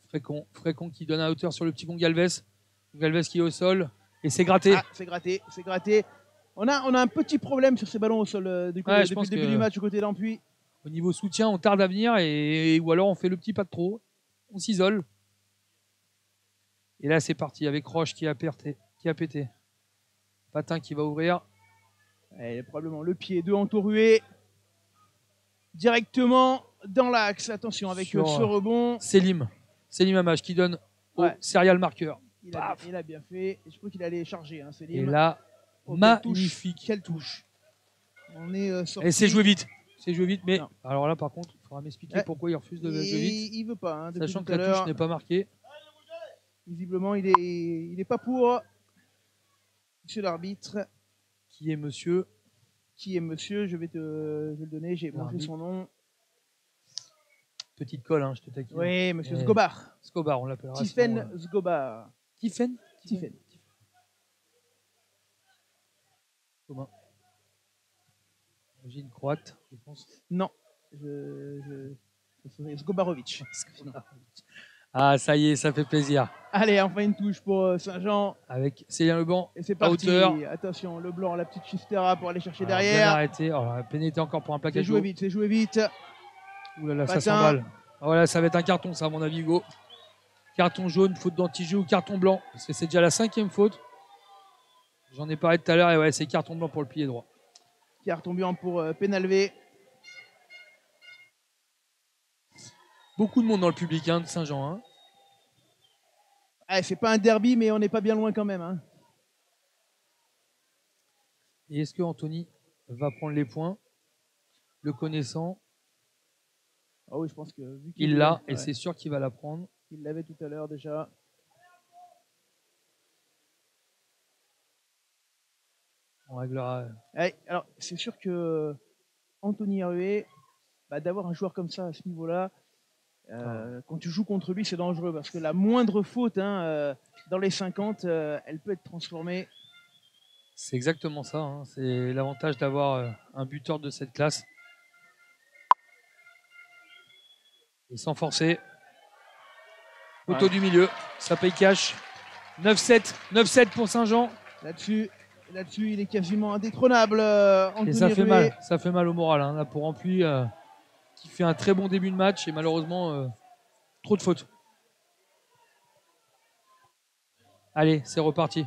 Frécon qui donne à hauteur sur le petit Gongalves. Gongalves qui est au sol. Et c'est gratté. Ah, c'est gratté, c'est gratté. On a un petit problème sur ces ballons au sol depuis Ouais, le je pense début que- du match du côté d'Ampuis. Au niveau soutien, on tarde à venir ou alors on fait le petit pas de trop. On s'isole. Et là, c'est parti avec Roche qui a pété. Patin qui va ouvrir. Et probablement le pied de Antorué. Directement dans l'axe. Attention avec Sur, ce rebond. Selim Amache qui donne au Ouais. serial marker. Il a bien fait. Je crois qu'il allait charger. Hein, Et Selim. là, Oh, quelle touche. magnifique. Quelle touche. On est sorti. Et c'est joué vite. Mais Non. alors là, par contre, il faudra m'expliquer Ouais. pourquoi il refuse de jouer vite. Il veut pas. Hein, depuis Sachant tout que à la l'heure. touche n'est pas marquée. Visiblement, il est pas pour. Monsieur l'arbitre. Qui est monsieur Qui est monsieur? Je vais le donner. J'ai mangé L'arbitre. son nom. Petite colle, hein, je te taquine. Oui, monsieur Ouais. Zgobar. Scobar, on l'appellera. sinon, Tiffen Zgobar. Tiffen Tiffen. Comment Origine croate, je pense. Non. Zgobarovic. Ah, ça y est, ça fait plaisir. Allez, enfin une touche pour Saint-Jean. Avec Célien Leban. Et c'est À parti. hauteur. Attention, le blanc, la petite chistera pour aller chercher Alors, bien derrière. arrêté. Alors, la pénalité encore pour un C'est plaquage. joué vite, c'est joué vite. Ouh là là, ça Patin. s'emballe. Ah, voilà, ça va être un carton, ça, à mon avis, Hugo. Carton jaune, faute d'anti-jeu ou carton blanc. Parce que c'est déjà la 5e faute. J'en ai parlé tout à l'heure. Et ouais, c'est carton blanc pour le pied droit. Carton blanc pour Penalvé. Beaucoup de monde dans le public hein, de Saint-Jean. Hein. Ah, c'est pas un derby, mais on n'est pas bien loin quand même. Hein. Et est-ce que Anthony va prendre les points? Le connaissant, Ah oui, je pense que vu il l'a et ouais, c'est sûr qu'il va la prendre. il l'avait tout à l'heure déjà. On réglera. Ouais, alors, c'est sûr que Anthony Hervé, d'avoir un joueur comme ça à ce niveau-là, quand tu joues contre lui, c'est dangereux parce que la moindre faute hein, dans les 50, elle peut être transformée. C'est exactement ça. Hein. C'est l'avantage d'avoir un buteur de cette classe. Et sans forcer. Poteau Ouais. du milieu. Ça paye cash. 9-7. 9-7 pour Saint-Jean. Là-dessus, il est quasiment indétrônable. Anthony Et ça fait Hervé. mal. Ça fait mal au moral. Hein, là, pour Ampuis, qui fait un très bon début de match. Et malheureusement, trop de fautes. Allez, c'est reparti.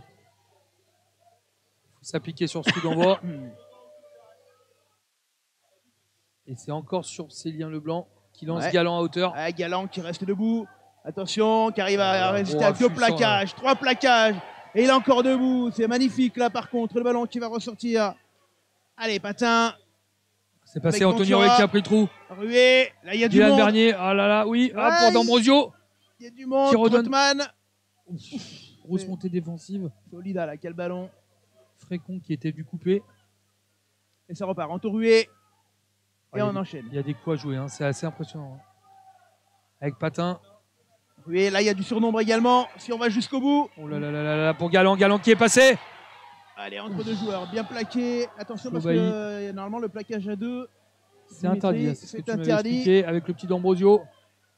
Faut s'appliquer sur ce coup d'envoi. Et c'est encore sur Célien Leblanc qui lance Ouais. Galant à hauteur. Ah, Galant qui reste debout. Attention, qui arrive à résister Oh, à 2 affût sans, plaquages, 3 plaquages. Et il est encore debout. C'est magnifique là par contre. Le ballon qui va ressortir. Allez, Patin, C'est passé Avec Anthony Ventura. Ruet qui a pris le trou. Rué. Là, il y a du Dylan monde. Bernier. Ah là là, oui. Ah, Ouais, pour D'Ambrosio. Il y a du monde. Qui redonne- Trottmann. Grosse Ouais. montée défensive. Solida là, quel ballon. Frécon qui était vu couper. Et ça repart. Antorué. Ah, Et il y a on des- enchaîne. Il y a des coups à jouer. Hein. C'est assez impressionnant. hein. Avec Patin. Rué, là, il y a du surnombre également. Si on va jusqu'au bout. Oh là là là là là pour Galant. Galant qui est passé. Allez, entre deux joueurs. Bien plaqué. Attention parce que Flobailly. normalement, le plaquage à 2. C'est interdit. hein. C'est ce que C'est tu m'avais interdit. expliqué avec le petit D'Ambrosio.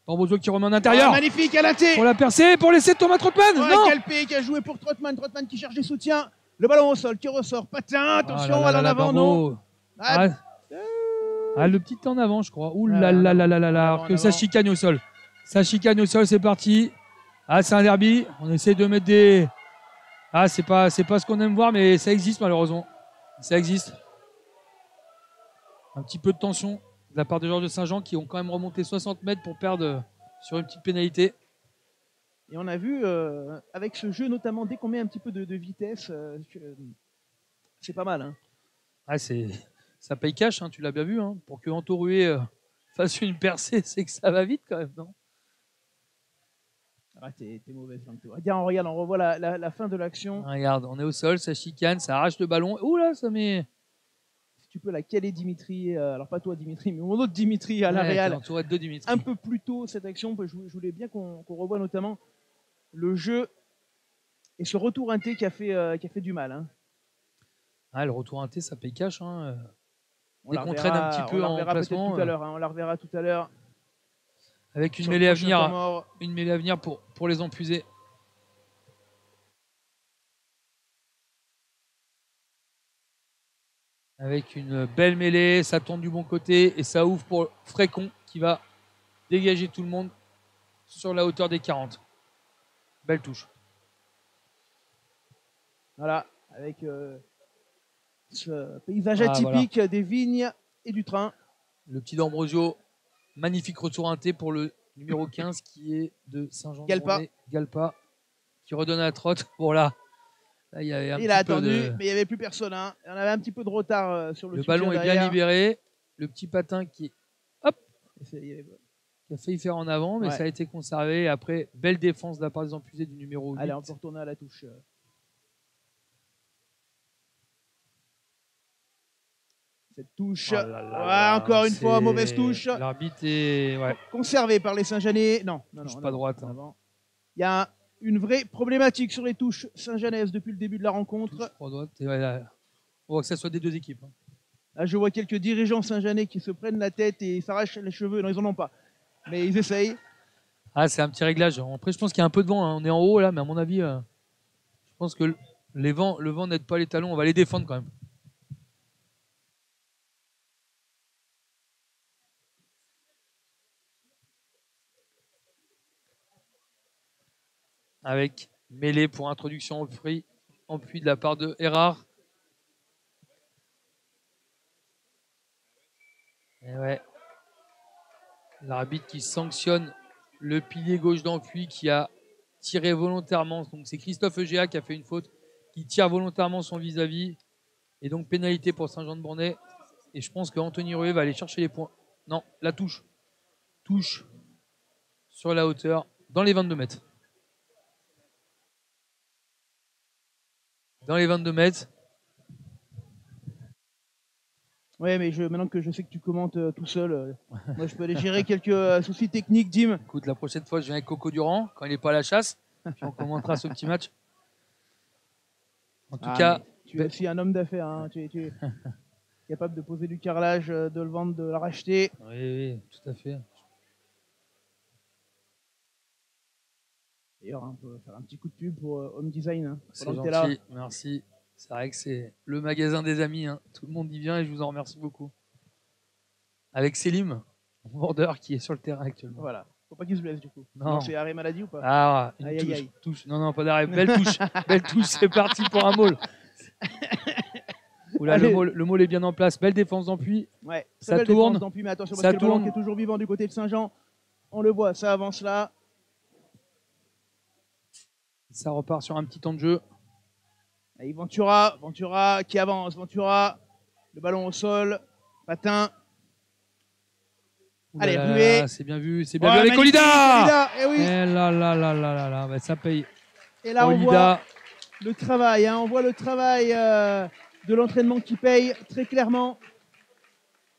D'Ambrosio qui remet en intérieur. Magnifique à la tête. Pour la percer. Pour laisser Thomas Trottmann. Ouais, Non. Calpé qui a joué pour Trottmann. Trottmann qui cherche des soutiens. Le ballon au sol qui ressort. Patin, attention, Ah là là à l'en là, avant, Barbeau. non. Ah, Ah, le petit en avant, je crois. Ouh Ah, là là là là là là. en Alors que ça avant. chicane au sol. Ça chicane au sol, c'est parti. Ah, c'est un derby. On essaie de mettre des. Ah, c'est pas ce qu'on aime voir, mais ça existe malheureusement. Ça existe. Un petit peu de tension de la part des joueurs de Saint-Jean qui ont quand même remonté 60 mètres pour perdre sur une petite pénalité. Et on a vu, avec ce jeu, notamment dès qu'on met un petit peu de vitesse, c'est pas mal. Hein. Ah, ça paye cash, hein, tu l'as bien vu. Hein. Pour que Anto Rué fasse une percée, c'est que ça va vite quand même, non? Ah, t'es mauvaise, Regarde, on revoit la fin de l'action. Regarde, on est au sol, ça chicane, ça arrache le ballon. Ouh là, ça met. Si tu peux la caler, Dimitri. Alors pas toi, Dimitri, mais mon autre Dimitri à la Ouais, Real. entouré de deux Dimitri. Un peu plus tôt cette action, je voulais bien qu'on revoie notamment le jeu et ce retour inté qui a fait du mal. Hein. Ah, le retour inté, ça paye cash. Hein. On Dès qu'on traîne un petit peu en placement. Tout à l'heure, hein, on la reverra tout à l'heure. Avec une Sur mêlée le à prochain temps venir, mort. une mêlée à venir pour les empuiser. Avec une belle mêlée, ça tourne du bon côté et ça ouvre pour Frécon qui va dégager tout le monde sur la hauteur des 40. Belle touche. Voilà, avec ce paysage atypique des vignes et du train. Le petit D'Ambrosio, magnifique retour inté pour le numéro 15 qui est de Saint-Jean-de-Bournay, Galpa, qui redonne à la trotte. Bon là il y a il a attendu, mais il n'y avait plus personne. Hein. On avait un petit peu de retard sur le ballon est derrière. bien libéré. Le petit patin qui a failli faire en avant, mais ça a été conservé. Après, belle défense de la part des empusés du numéro 8. Allez, on peut retourner à la touche. Cette touche, encore une fois, mauvaise touche. L'arbitre est conservé par les Saint-Jeanais. Non, pas droite. Hein. Il y a une vraie problématique sur les touches Saint-Jeanaises depuis le début de la rencontre. On voit que ça soit des deux équipes. Hein. Là, je vois quelques dirigeants Saint-Jeanais qui se prennent la tête et s'arrachent les cheveux. Non, ils en ont pas. Mais ils essayent. Ah, c'est un petit réglage. Après, je pense qu'il y a un peu de vent. Hein. On est en haut là, mais à mon avis, je pense que le vent n'aide pas les talons. On va les défendre quand même. Avec mêlée pour introduction en puits de la part de Erard. Et ouais. L'arbitre qui sanctionne le pilier gauche d'Ampuis qui a tiré volontairement. Donc c'est Christophe Egea qui a fait une faute, qui tire volontairement son vis-à-vis. Et donc pénalité pour Saint-Jean-de-Bournay. Et je pense qu'Anthony Rué va aller chercher les points. Non, la touche. Touche sur la hauteur, dans les 22 mètres. Dans les 22 mètres. Ouais, mais maintenant que je sais que tu commentes tout seul, moi je peux aller gérer quelques soucis techniques, Dim. Écoute, la prochaine fois, je viens avec Coco Durand quand il n'est pas à la chasse. Puis on commentera ce petit match. En tout cas. Tu es aussi un homme d'affaires. Hein. Tu es capable de poser du carrelage, de le vendre, de le racheter. Oui, tout à fait. D'ailleurs, on peut faire un petit coup de pub pour Home Design. Hein, c'est gentil, merci. C'est vrai que c'est le magasin des amis. Hein. Tout le monde y vient et je vous en remercie beaucoup. Avec Selim, mon vendeur qui est sur le terrain actuellement. Voilà. Faut pas qu'il se blesse du coup. Non. C'est arrêt maladie ou pas? Ah, une touche. Non, pas d'arrêt. Belle touche. Belle touche, c'est parti pour un maul. Oula, le maul est bien en place. Belle défense d'Ampuis. Ouais, ça tourne. Mais attention, parce que le ballon qui est toujours vivant du côté de Saint-Jean. On le voit, ça avance là. Ça repart sur un petit temps de jeu. Et Ventura qui avance. Ventura, le ballon au sol. Patin. Allez, Rué. C'est bien vu, c'est bien vu avec Olida. Et oui. Et là, bah, ça paye. Et là, Olida. on voit le travail. Hein, on voit le travail de l'entraînement qui paye très clairement.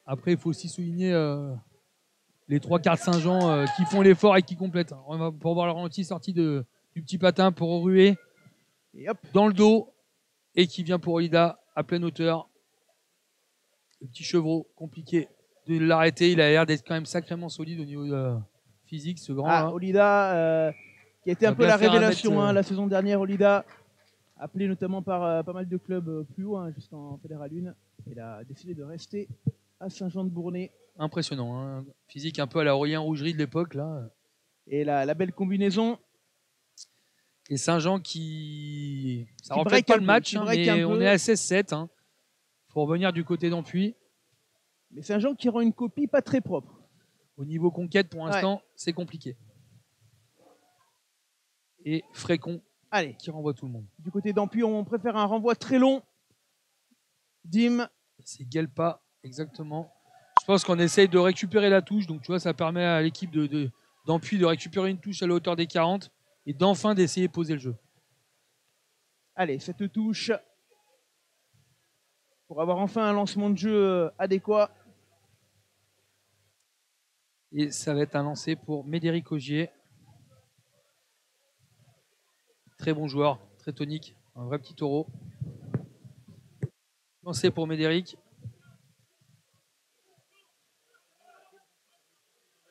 Après, il faut aussi souligner les trois quarts de Saint-Jean qui font l'effort et qui complètent. On va pour voir le ralenti sorti du petit patin pour Rué. Et hop. Dans le dos. Et qui vient pour Olida à pleine hauteur. Le petit chevreau, compliqué de l'arrêter. Il a l'air d'être quand même sacrément solide au niveau physique, ce grand. Ah, Olida, qui a été un peu la révélation la saison dernière. Olida, appelé notamment par pas mal de clubs plus haut, jusqu'en Fédéral 1. Il a décidé de rester à Saint-Jean-de-Bournay. Impressionnant. Hein. Physique un peu à la Aurélien Rougerie de l'époque. Là. Et la belle combinaison. Et Saint-Jean qui... Ça ne reflète pas le match, mais on est à 16-7. Il faut revenir du côté d'Ampuis. Mais Saint-Jean qui rend une copie pas très propre. Au niveau conquête, pour l'instant, c'est compliqué. Et Frécon Allez, qui renvoie tout le monde. du côté d'Ampuis, on préfère un renvoi très long. Dim, C'est Guelpa, exactement. Je pense qu'on essaye de récupérer la touche. Donc, tu vois, ça permet à l'équipe d'Ampuis de récupérer une touche à la hauteur des 40 et d'enfin d'essayer de poser le jeu. allez, cette touche pour avoir enfin un lancement de jeu adéquat. Et ça va être un lancer pour Médéric Augier. Très bon joueur, très tonique, un vrai petit taureau. Lancé pour Médéric.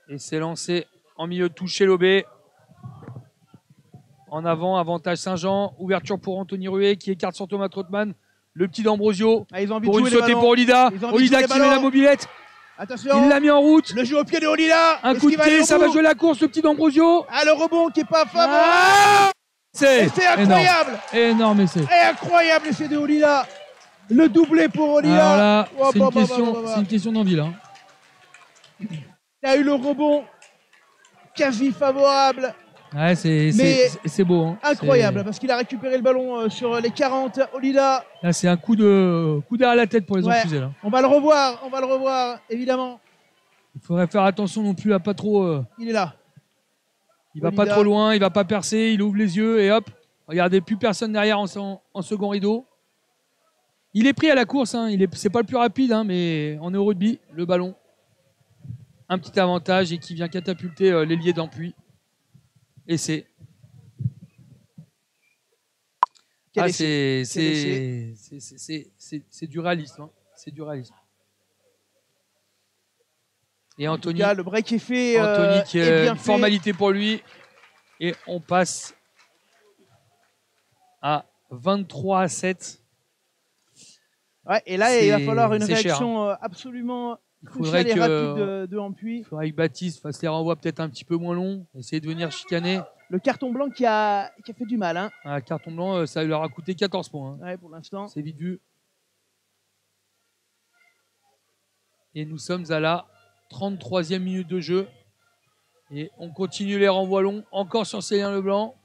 Et c'est lancé en milieu de touche chez Lobé. En avant, avantage Saint-Jean. Ouverture pour Anthony Ruet qui écarte sur Thomas Trottmann. Le petit d'Ambrosio Ah, ils ont envie pour de une jouer les sautée ballons. pour Olida. Ils ont envie de Olida jouer qui les met la ballons. mobilette. Attention, Il l'a mis en route. le jeu au pied de Olida. Un Est-ce coup de qu'il va aller pied, au ça va bout? jouer la course, le petit d'Ambrosio. Ah, le rebond qui est pas favorable. Ah, c'est C'est incroyable. énorme essai. Et incroyable l'essai de Olida. Le doublé pour Olida. Alors là, Oh, c'est bah, une bah, question, bah, bah, bah. c'est une question d'envie là. Il a eu le rebond quasi favorable. Ouais, Mais c'est beau. Hein. Incroyable parce qu'il a récupéré le ballon sur les 40. Olida, Là, c'est un coup derrière la tête pour les Ouais. enfusés. Là. on va le revoir évidemment. Il faudrait faire attention non plus à pas trop. Il est là. Il va Olida. pas trop loin, il va pas percer, il ouvre les yeux et hop. Regardez, plus personne derrière en second rideau. Il est pris à la course, hein. C'est pas le plus rapide, hein, mais on est au rugby, le ballon. Un petit avantage et qui vient catapulter l'ailier d'Ampuis. Et c'est. Quel Ah, essai. c'est du réalisme. Hein. C'est du réalisme. Et En tout Anthony, cas, le break est fait. Anthony qui est est bien une fait. formalité pour lui. Et on passe à 23-7. Ouais, et là, il va C'est- falloir une c'est cher, réaction absolument Il faudrait cruciale et que, rapide de Ampuis. que Baptiste fasse les renvois peut-être un petit peu moins longs, essayer de venir chicaner. Le carton blanc qui a fait du mal, hein. Un carton blanc, ça leur a coûté 14 points. Hein. Ouais, pour l'instant. C'est vite vu. Et nous sommes à la 33e minute de jeu. Et on continue les renvois longs, encore sur Célien Leblanc.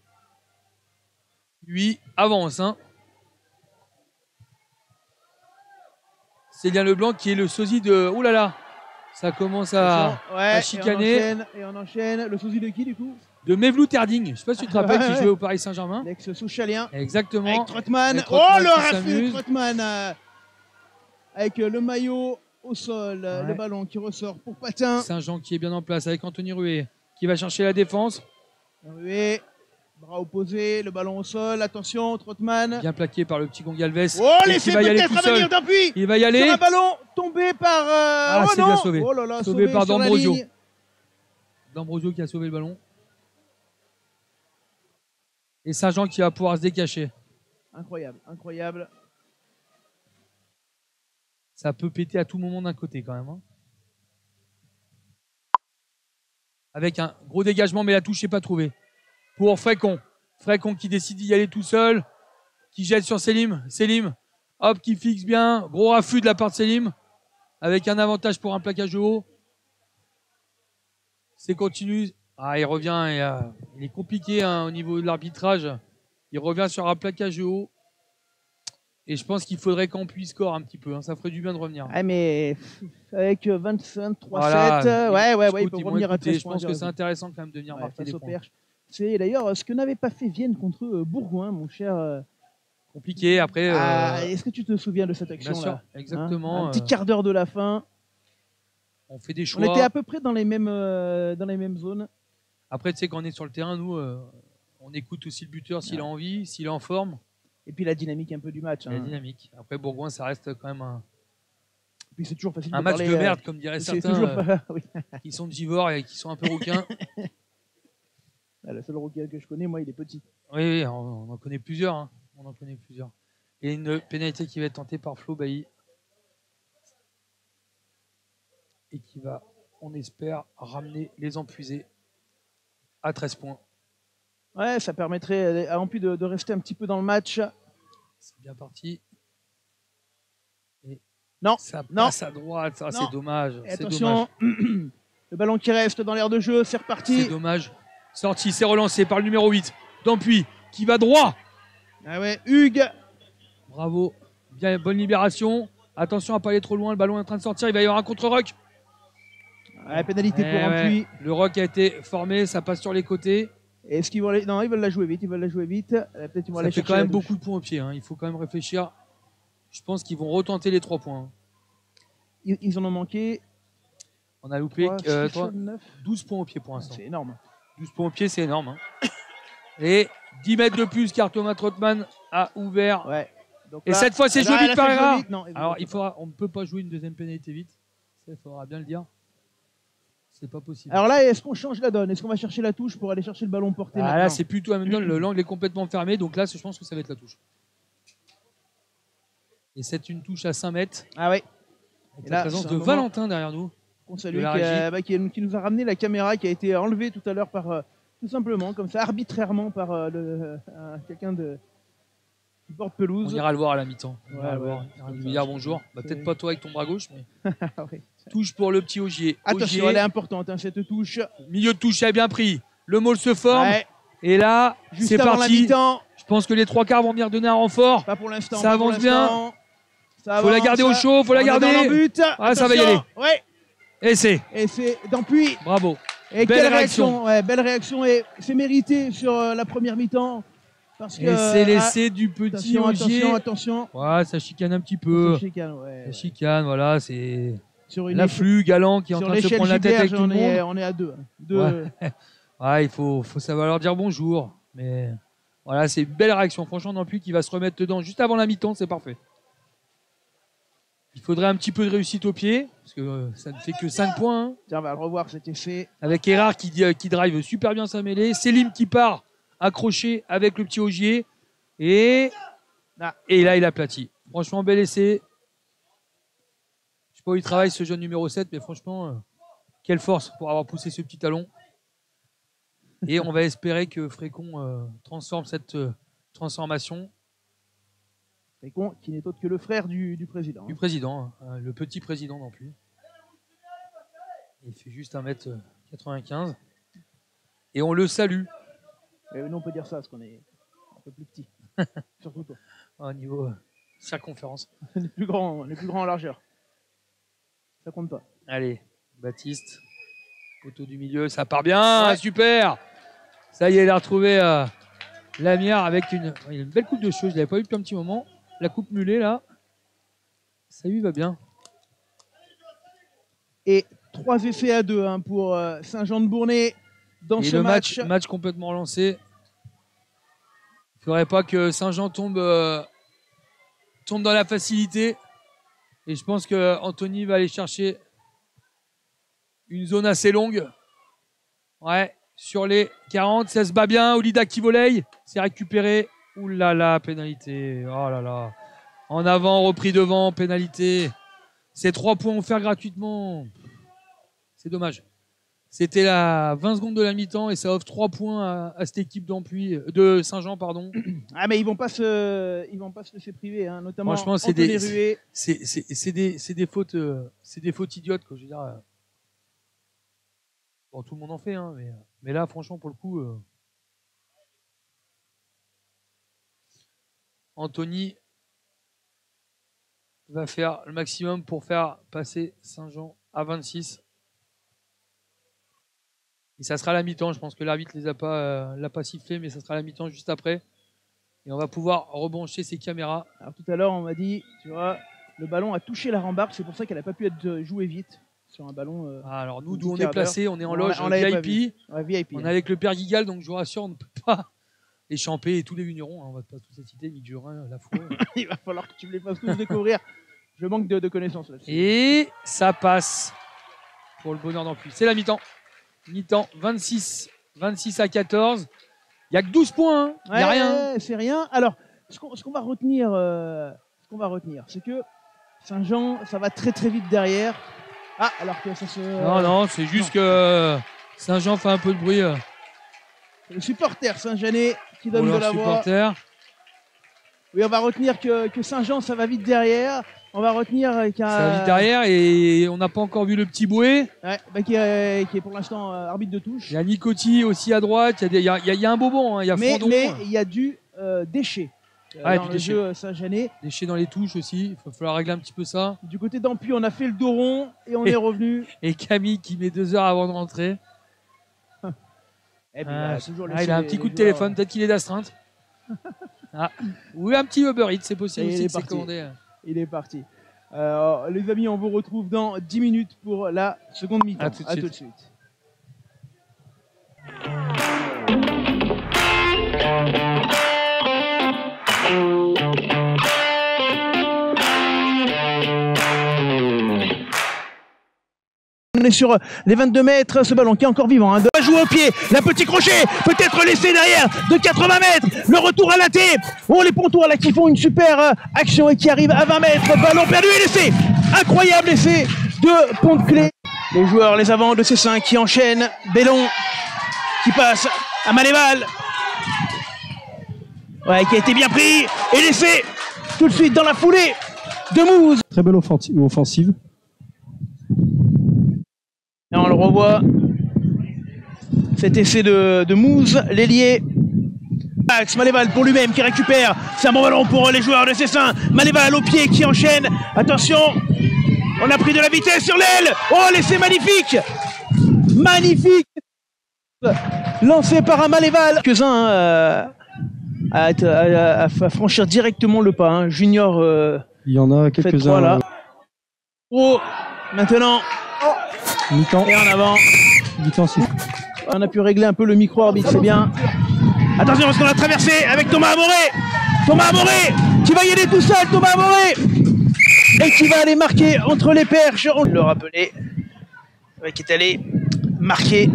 Lui avance. Hein. Célien Leblanc qui est le sosie de... Ouh là là, ça commence à Ouais, chicaner. Et on enchaîne. Le sosie de qui, du coup? De Mevlou Terding. Je ne sais pas si tu te rappelles, qui Ouais. jouait au Paris Saint-Germain. L'ex-Souchalien. Exactement. Avec Trottmann. Avec Oh, Trottmann le qui raffut de s'amuse. Trottmann. Avec le maillot au sol. Ouais. Le ballon qui ressort pour Patin. Saint-Jean qui est bien en place avec Anthony Ruet qui va chercher la défense. Rué. Bras opposés. Le ballon au sol. Attention, Trottmann. Bien plaqué par le petit Gongalves. Oh, Et l'essai qui va y aller peut-être tout à seul. venir d'Ampuis. Il va y Sur aller. un ballon tombé par. Oh c'est non. bien sauvé. Oh là là, Sauvé par sur la D'Ambrosio. ligne. D'Ambrosio qui a sauvé le ballon. Et Saint-Jean qui va pouvoir se décacher. Incroyable, incroyable. Ça peut péter à tout moment d'un côté quand même. Hein. Avec un gros dégagement, mais la touche n'est pas trouvée. Pour Frécon. Frécon qui décide d'y aller tout seul. Qui jette sur Selim. Selim, hop, qui fixe bien. Gros raffut de la part de Selim. Avec un avantage pour un plaquage de haut. C'est continu. Ah, il revient. Il est compliqué hein, au niveau de l'arbitrage. Il revient sur un plaquage de haut. Et je pense qu'il faudrait qu'on puisse score un petit peu. Hein. Ça ferait du bien de revenir. Ah, mais avec 23-7, Voilà. ouais, il Écoute, peut ils vont revenir à écouter. 13 Je pense points. que c'est intéressant quand même de venir Ouais, marquer face des au points. Perche. C'est d'ailleurs ce que n'avait pas fait Vienne contre Bourgoin, mon cher. Compliqué après. Est-ce que tu te souviens de cette Bien sûr, action-là? exactement. Un petit quart d'heure de la fin. On fait des On choix. était à peu près dans les mêmes zones. Après, tu sais, quand on est sur le terrain, nous, on écoute aussi le buteur s'il a envie, s'il est en forme. Et puis la dynamique un peu du match. La Hein. dynamique. Après, Bourgoin, ça reste quand même un Puis c'est toujours facile match parler, de merde, comme diraient c'est certains, toujours oui. qui sont givores et qui sont un peu rouquins. Le seul rookie que je connais, moi, il est petit. Oui, on en connaît plusieurs. Hein. On en connaît plusieurs. Et une pénalité qui va être tentée par Flo Bailly. Et qui va, on espère, ramener les Empuisés à 13 points. Ouais, ça permettrait à Ampuis de rester un petit peu dans le match. C'est bien parti. Et Non, ça non. passe à droite. Ça, Non. c'est dommage. Et C'est attention, dommage. le ballon qui reste dans l'air de jeu, c'est reparti. C'est dommage. Sorti, c'est relancé par le numéro 8. Dampuy qui va droit. Ah ouais, Hugues. Bravo. Bien, bonne libération. Attention à pas aller trop loin. Le ballon est en train de sortir. Il va y avoir un contre-rock. Ouais, pénalité pour Ouais. Dampuy. Le rock a été formé. Ça passe sur les côtés. Est-ce qu'ils vont aller... Non, ils veulent la jouer vite. Ils veulent la jouer vite. Peut-être ils vont Ça aller fait chercher quand même la touche. beaucoup de points au pied. Hein. Il faut quand même réfléchir. Je pense qu'ils vont retenter les 3 points. Ils en ont manqué. On a loupé 9. 12 points au pied pour l'instant. C'est énorme. 12 points au pied, c'est énorme. Hein. Et 10 mètres de plus car Thomas Trottmann a ouvert. Ouais. Donc Et là- cette fois, c'est là, joué vite là, par c'est joué Erard. vite. Non, Alors, on ne peut pas jouer une deuxième pénalité vite. Ça, il faudra bien le dire. C'est pas possible. Alors là, est-ce qu'on change la donne? Est-ce qu'on va chercher la touche pour aller chercher le ballon porté Ah, maintenant? là, c'est plutôt la même donne. L'angle est complètement fermé. Donc là, je pense que ça va être la touche. Et c'est une touche à 5 mètres. Ah ouais. Avec Et la là, présence c'est de un moment- Valentin derrière nous. On salue De la régie. qui nous a ramené la caméra qui a été enlevée tout à l'heure par tout simplement comme ça arbitrairement par quelqu'un de qui porte On pelouse. ira le voir à la mi-temps. On Ouais, ira le ouais. voir. On ira lui dire bonjour. Bah, peut-être pas toi avec ton bras gauche, mais Ah ouais. touche pour le petit Ogier. Attention, Ogier, elle est importante hein, cette touche. milieu de touche a bien pris. Le môle se forme. Ouais, Et là, juste c'est avant la parti. mi-temps. Je pense que les 3 quarts vont venir donner un renfort. Pas pour l'instant. Ça pas pour avance bien. l'instant. Ça Faut la avance. garder au chaud, faut la On est garder. dans l'embut. Ah, ça va y Attention. Ouais. Et c'est. Et c'est Dampuy. Bravo. Et Belle quelle réaction. Ouais, belle réaction et c'est mérité sur la première mi-temps parce que Et c'est laissé du petit attention, Ogier. attention. Ouais, ça chicane un petit peu. Ça chicane, ouais. Ça chicane, voilà, c'est Sur une l'afflux galant qui est en sur train de se l'échelle prendre la tête avec JPR, tout le monde. on est à deux. Ouais, il faut savoir leur dire bonjour. Mais voilà, c'est une belle réaction. Franchement, Dampuy qui va se remettre dedans juste avant la mi-temps, c'est parfait. Il faudrait un petit peu de réussite au pied, parce que ça ne fait que 5 points. Hein. Tiens, on va le revoir cet effet. Avec Erard qui drive super bien sa mêlée. Selim qui part accroché avec le petit Ogier. Et là, il a aplati. Franchement, bel essai. Je sais pas où il travaille ce jeune numéro 7, mais franchement, quelle force pour avoir poussé ce petit talon. Et on va espérer que Frécon transforme cette transformation Frécon, qui n'est autre que le frère du président. du président, hein, le petit président non plus. Il fait juste 1m95. Et on le salue. Et nous, on peut dire ça parce qu'on est un peu plus petit. Surtout toi. Au niveau circonférence. On est plus grand en largeur. Ça compte pas. Allez, Baptiste, poteau du milieu, ça part bien, Ouais. super. Ça y est, il a retrouvé Lamière avec une belle coupe de cheveux, je ne l'avais pas eu depuis un petit moment. La coupe mulet, là, ça lui va bien. Et 3 essais à 2 hein, pour Saint-Jean-de-Bournay dans Et ce le match. match complètement lancé. Il ne faudrait pas que Saint-Jean tombe dans la facilité. Et je pense que Anthony va aller chercher une zone assez longue. Ouais, sur les 40, ça se bat bien. Oulida qui volée, c'est récupéré. Ouh là là, pénalité. Oh là là. En avant, repris devant, pénalité. Ces 3 points offerts gratuitement. C'est dommage. C'était la 20 secondes de la mi-temps et ça offre 3 points à cette équipe de Saint-Jean, pardon. Ah mais ils vont pas se laisser priver, hein, notamment Franchement, c'est Anthony des- Ruet. C'est des fautes idiotes, quoi. Je veux dire, bon, tout le monde en fait, hein, mais là, franchement, pour le coup, Anthony va faire le maximum pour faire passer Saint-Jean à 26. Et ça sera la mi-temps. Je pense que l'arbitre l'a pas sifflé, mais ça sera la mi-temps juste après. Et on va pouvoir rebrancher ses caméras. Alors tout à l'heure on m'a dit, tu vois, le ballon a touché la rambarde, c'est pour ça qu'elle n'a pas pu être jouée vite sur un ballon. Ah, alors nous, un d'où on petit est quart d'heure. placé, on est en On loge l'avait pas VIP. Ouais, VIP. On hein. est avec le père Guigal, donc je vous rassure, on ne peut pas les champer et tous les vignerons. Hein, on va pas tous les citer, Mick Jurin, Lafro. Il va falloir que tu me les fasses tous découvrir. Je manque de connaissances là-dessus. Et ça passe pour le bonheur d'Ampuy. C'est la mi-temps. Mi-temps, 26 à 14. Il n'y a que 12 points. Hein. Il n'y a rien. Ouais, c'est rien. Alors, ce qu'on va retenir, c'est que Saint-Jean, ça va très très vite derrière. Ah, alors que ça se. Non, c'est juste que Saint-Jean fait un peu de bruit C'est le supporter Saint-Jeanais qui pour donne de leurs la voix. supporters. Oui, on va retenir que Saint-Jean, ça va vite derrière. On va retenir Ça va vite derrière et on n'a pas encore vu le petit Boué. Ouais, bah, qui est pour l'instant arbitre de touche. Il y a Nicotti aussi à droite. Il y a un Bobon, hein. Il y a Mais Fandon. il y a du déchet Ah, dans du le déchet. jeu Saint-Jeanais. Déchets dans les touches aussi. Il va falloir régler un petit peu ça. Du côté d'Ampuis, on a fait le dos rond et on est revenu. Et Camille qui met 2 heures avant de rentrer. Et puis, toujours Il a un petit coup de téléphone. Peut-être qu'il est d'astreinte. Oui, un petit Uber Eats, c'est possible Et aussi il est que c'est parti. commandé. Il est parti. Les amis, on vous retrouve dans 10 minutes pour la seconde mi-temps. À tout de suite. On est sur les 22 mètres, ce ballon qui est encore vivant. Hein, de jouer au pied, la petit crochet, peut-être laissé derrière de 80 mètres. Le retour à la T. Oh, les Pontois là qui font une super action et qui arrivent à 20 mètres. Ballon perdu et l'essai. Incroyable essai de Pont-de-Clé. Les joueurs, les avants de C5 qui enchaînent. Bellon qui passe à Maléval. Ouais, qui a été bien pris. Et l'essai tout de suite dans la foulée de Mouze. Très belle offensive. Et on le revoit. Cet essai de Mouze, l'ailier. Max Maléval pour lui-même qui récupère. C'est un bon ballon pour les joueurs de Cessin. Maléval au pied qui enchaîne. Attention, on a pris de la vitesse sur l'aile. Oh, l'essai magnifique. Magnifique. Lancé par un Maléval. Quelques-uns à franchir directement le pas. Hein. Junior. Il y en a fait quelques-uns. 3 là. Oh, maintenant. Mi-temps. Et en avant. Mi-temps, c'est. On a pu régler un peu le micro-arbitre, c'est bien. Attention parce qu'on a traversé avec Thomas Amoré. Thomas Amoré qui va y aller tout seul, Thomas Amoré. Et qui va aller marquer entre les perches. On le rappelait. Qui est allé marquer.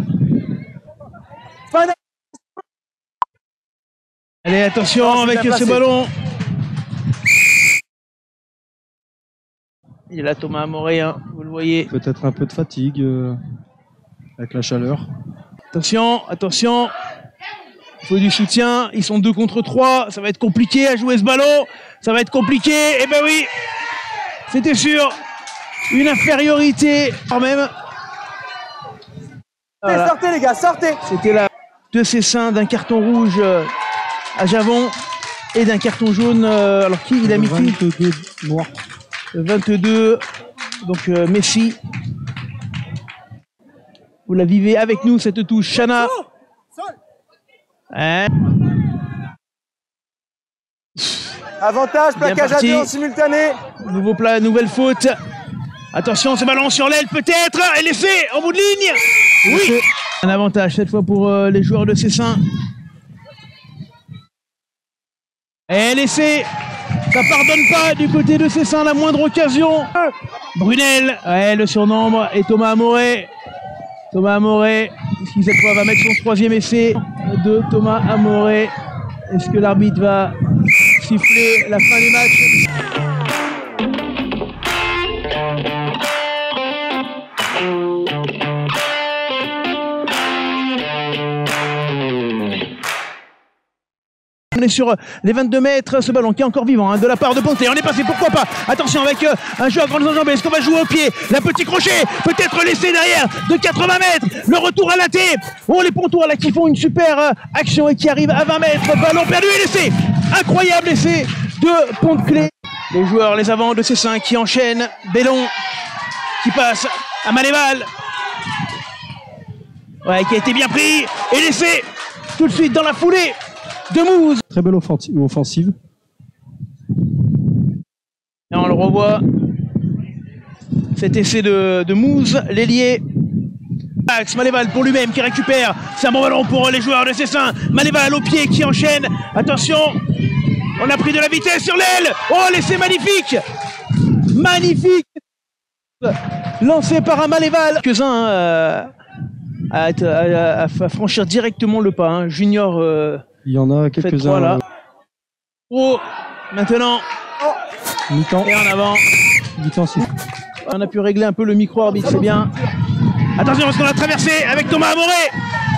Allez, attention avec ce ballon. Il est là Thomas Amoré, hein, vous le voyez. Peut-être un peu de fatigue avec la chaleur. Attention, attention. Il faut du soutien. Ils sont 2 contre 3. Ça va être compliqué à jouer ce ballon. Ça va être compliqué. Eh ben oui. C'était sûr. Une infériorité quand même. Voilà. Sortez les gars, sortez. C'était là de Cessin d'un carton rouge à Javon et d'un carton jaune. Alors qui il a mis qui 22 noirs. 22. Donc Messi. Vous la vivez avec nous cette touche. Chana. Hein. Avantage, plaquage à 2 en simultané. Nouveau plat, nouvelle faute. Attention, ce ballon sur l'aile peut-être. Et l'essai en bout de ligne. Oui. Un avantage cette fois pour les joueurs de Cessin. Et l'essai. Ça pardonne pas du côté de Cessin la moindre occasion. Brunel, ouais, le surnombre, et Thomas Amoré. Thomas Amoré, qui cette fois va mettre son 3e essai de Thomas Amoré. Est-ce que l'arbitre va siffler la fin du match? On est sur les 22 mètres, ce ballon qui est encore vivant, hein, de la part de Ponté. On est passé, pourquoi pas. Attention avec un jeu à grandes enjambées. Est-ce qu'on va jouer au pied? La petit crochet, peut-être laissé derrière de 80 mètres. Le retour à la T. Oh, les Pontois là qui font une super action et qui arrivent à 20 mètres. Ballon perdu et l'essai. Incroyable essai de Pont-de-Clé. Les joueurs, les avants de C5 qui enchaînent. Bellon qui passe à Maléval. Ouais, qui a été bien pris. Et l'essai tout de suite dans la foulée de Mouze. Très belle offensive. Et on le revoit. Cet essai de Mouze, l'ailier. Max Maléval pour lui-même qui récupère. C'est un bon ballon pour les joueurs de Cessin. Maléval au pied qui enchaîne. Attention, on a pris de la vitesse sur l'aile. Oh, l'essai magnifique. Magnifique. Lancé par un Maléval. Quelques-uns à franchir directement le pas. Hein. Junior. Il y en a fait quelques-uns. 3 là. Oh, maintenant. Mi-temps. Et en avant. Mi-temps, c'est. On a pu régler un peu le micro-arbitre, c'est bien. Attention parce qu'on a traversé avec Thomas Amoré.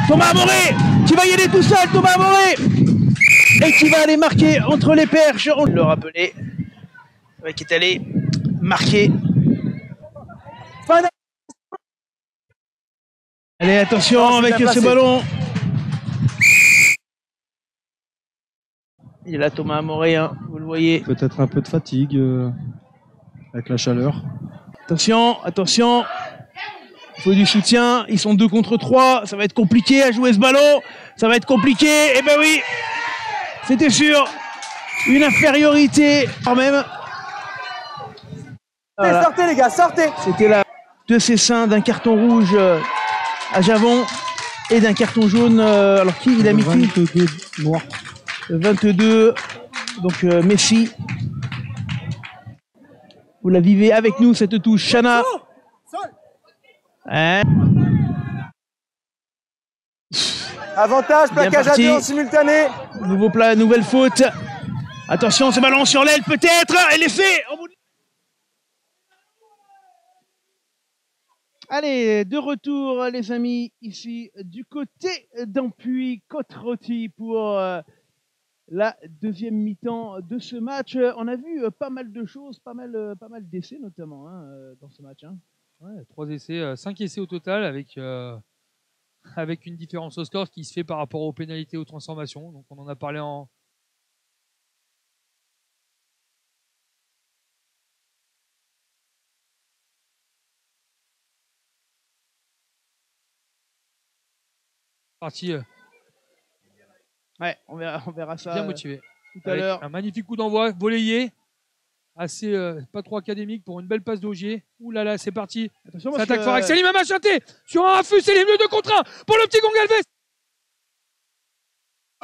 Thomas Amoré qui va y aller tout seul, Thomas Amoré. et qui va aller marquer entre les perches. On le rappelait, qui est allé marquer. Allez, attention avec ce ballon. Il est là Thomas Amoré, hein, vous le voyez. Peut-être un peu de fatigue avec la chaleur. Attention, attention. Il faut du soutien. Ils sont 2 contre 3. Ça va être compliqué à jouer ce ballon. Ça va être compliqué. Eh ben oui, c'était sûr. Une infériorité quand même. Voilà. Sortez les gars, sortez. C'était là de ses seins d'un carton rouge à Javon et d'un carton jaune. Alors qui il a mis qui 22 noirs. 22. Donc Messi. Vous la vivez avec nous cette touche. Chana. Hein. Avantage, plaquage à 2 en simultané. Nouveau plat, nouvelle faute. Attention, ce ballon sur l'aile peut-être. Et l'effet. Allez, de retour les amis, ici du côté d'Ampuis, Côte-Rôtie pour la deuxième mi-temps de ce match. On a vu pas mal de choses, pas mal d'essais notamment dans ce match. Hein. Ouais, 3 essais, 5 essais au total avec une différence au score qui se fait par rapport aux pénalités aux transformations. Donc on en a parlé en partie Ouais, on verra ça bien motivé. tout à l'heure. Un magnifique coup d'envoi, volleyé, assez pas trop académique pour une belle passe d'Augier. Ouh là là, c'est parti. Attention, Ça attaque fort avec Salim Amachaté sur un affût, c'est les bleus de contre 1 pour le petit Gongalves.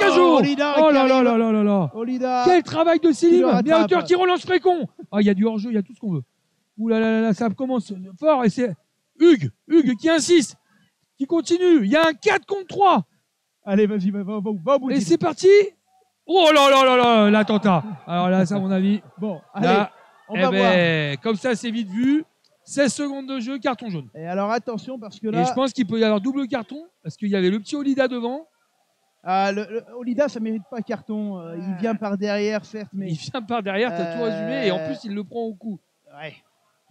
Oh, Olida, oh là là là là là là. Olida. Quel travail de Selim, le mais à hauteur rattrape. qui relance Frécon. Ah, il y a du hors-jeu, il y a tout ce qu'on veut. Ouh là là là, ça commence fort et c'est Hugues qui insiste, qui continue. Il y a un 4 contre 3. Allez, vas-y, va au bout. Et c'est parti. Oh là là là là, l'attentat. Alors là, ça, à mon avis. Bon, allez, Là, on va voir. comme ça, c'est vite vu. 16 secondes de jeu, carton jaune. Et alors attention parce que Et là, je pense qu'il peut y avoir double carton parce qu'il y avait le petit Olida devant. Olida, ça mérite pas carton. Il vient par derrière, certes, mais Il vient par derrière, t'as tout résumé, et en plus, il le prend au cou. ouais.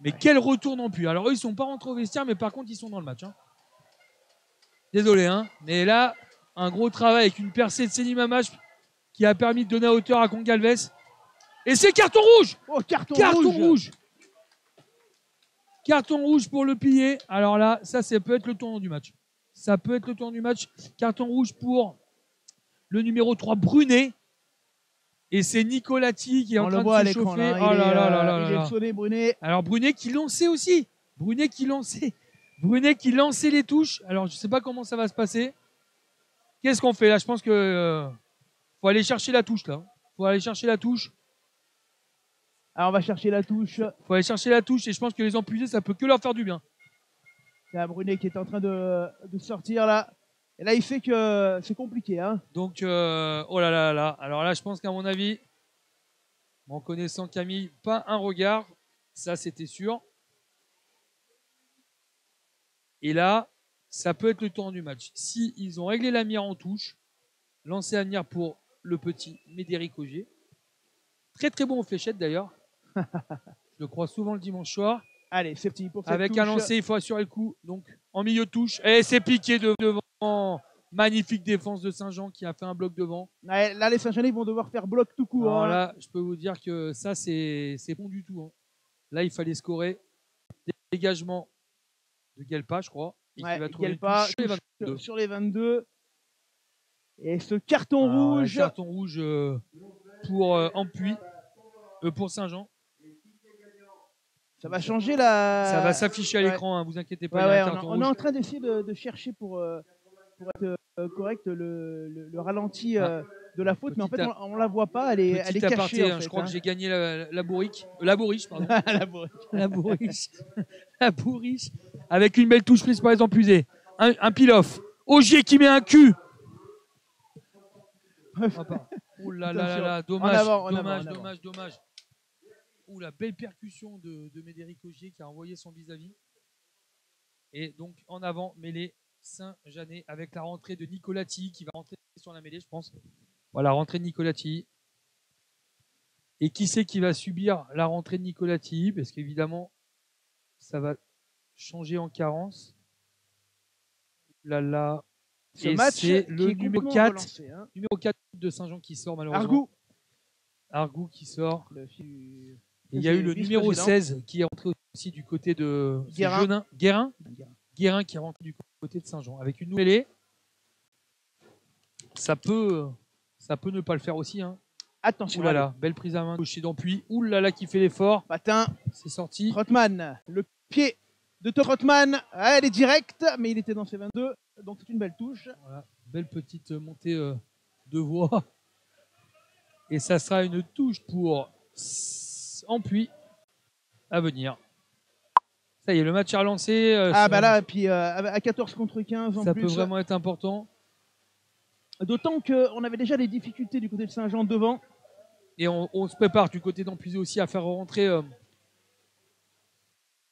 Mais quel retour non plus. Alors eux, ils sont pas rentrés au vestiaire, mais par contre, ils sont dans le match. Hein. Désolé, hein. Mais là, un gros travail avec une percée de Selim Amash qui a permis de donner à hauteur à Gongalves. Et c'est carton rouge. Oh, carton rouge. Carton rouge pour le pilier. Alors là, ça peut être le tournant du match. Ça peut être le tournant du match. Carton rouge pour le numéro 3, Brunet. Et c'est Nicolati qui est en train de se chauffer. Là, oh là là là là il là. est sonné, Brunet. Alors Brunet qui lançait aussi. Brunet qui lançait les touches. Alors je sais pas comment ça va se passer. Qu'est-ce qu'on fait là? Je pense que faut aller chercher la touche là. Faut aller chercher la touche. Alors on va chercher la touche. Faut aller chercher la touche et je pense que les empusés, ça peut que leur faire du bien. C'est un Brunet qui est en train de sortir là. Et là, il fait que c'est compliqué. Hein. Donc, oh là là là. Alors là, je pense qu'à mon avis, en connaissant Camille, pas un regard. Ça, c'était sûr. Et là, ça peut être le tournant du match. Si ils ont réglé la mire en touche, lancé à venir pour le petit Médéric Augier. Très très bon aux fléchettes d'ailleurs. Je le crois souvent le dimanche soir. Allez, c'est petit pour cette Avec touche. un lancer, il faut assurer le coup. Donc, en milieu de touche. Et c'est piqué devant. Magnifique défense de Saint-Jean qui a fait un bloc devant. Ouais, là, les Saint-Jeanais vont devoir faire bloc tout court. Alors hein. là, je peux vous dire que ça, c'est bon du tout. Hein. Là, il fallait scorer. Dégagement de Guelpa, je crois. Et Ouais, qui va trouver Guelpa, une touche sur les 22. Et ce carton rouge. Carton rouge pour Ampuis. Pour Saint-Jean. Ça va changer la. Ça va s'afficher à l'écran, hein, vous inquiétez pas. Ouais, il y a un carton on est rouge. en train d'essayer de chercher pour être correct le ralenti de la faute, mais en fait, on la voit pas, elle est Petit aparté, cachée. En fait, je crois hein. que j'ai gagné la bourrique. La bourriche, pardon. La bourrique. La bourriche. Avec une belle touche prise par les empusés. Un pile-off. Augier qui met un cul. Oh là là là là, dommage, dommage. Ouh, la belle percussion de Médéric Augier qui a envoyé son vis-à-vis. Et donc en avant, mêlée Saint-Jeannet avec la rentrée de Nicolati qui va rentrer sur la mêlée, je pense. Voilà, rentrée de Nicolati. Et qui c'est qui va subir la rentrée de Nicolati? Parce qu'évidemment, ça va changer en carence. Là. Ce Et match c'est qui le est numéro complètement 4, relancé, hein. numéro 4 de Saint-Jean qui sort malheureusement. Argout. Argout qui sort. Le fil- Et il y a eu le numéro vice-président. 16 qui est rentré aussi du côté de Guérin. Guérin qui est rentré du côté de Saint-Jean. Avec une nouvelle mêlée, ça peut ne pas le faire aussi. Hein. Attention. Ouh là là, belle prise à main de chez Dampuy. Ouh là là, qui fait l'effort. Patin. C'est sorti. Trotman. Le pied de Trotman. Ah, elle est directe, mais il était dans ses 22. Donc c'est une belle touche. Voilà, belle petite montée de voix. Et ça sera une touche pour Ampuy à venir. Ça y est, le match est relancé. Ah bah là, puis à 14 contre 15 en ça plus. peut vraiment être important. D'autant qu'on avait déjà des difficultés du côté de Saint-Jean devant. Et on se prépare du côté d'Ampuisé aussi à faire rentrer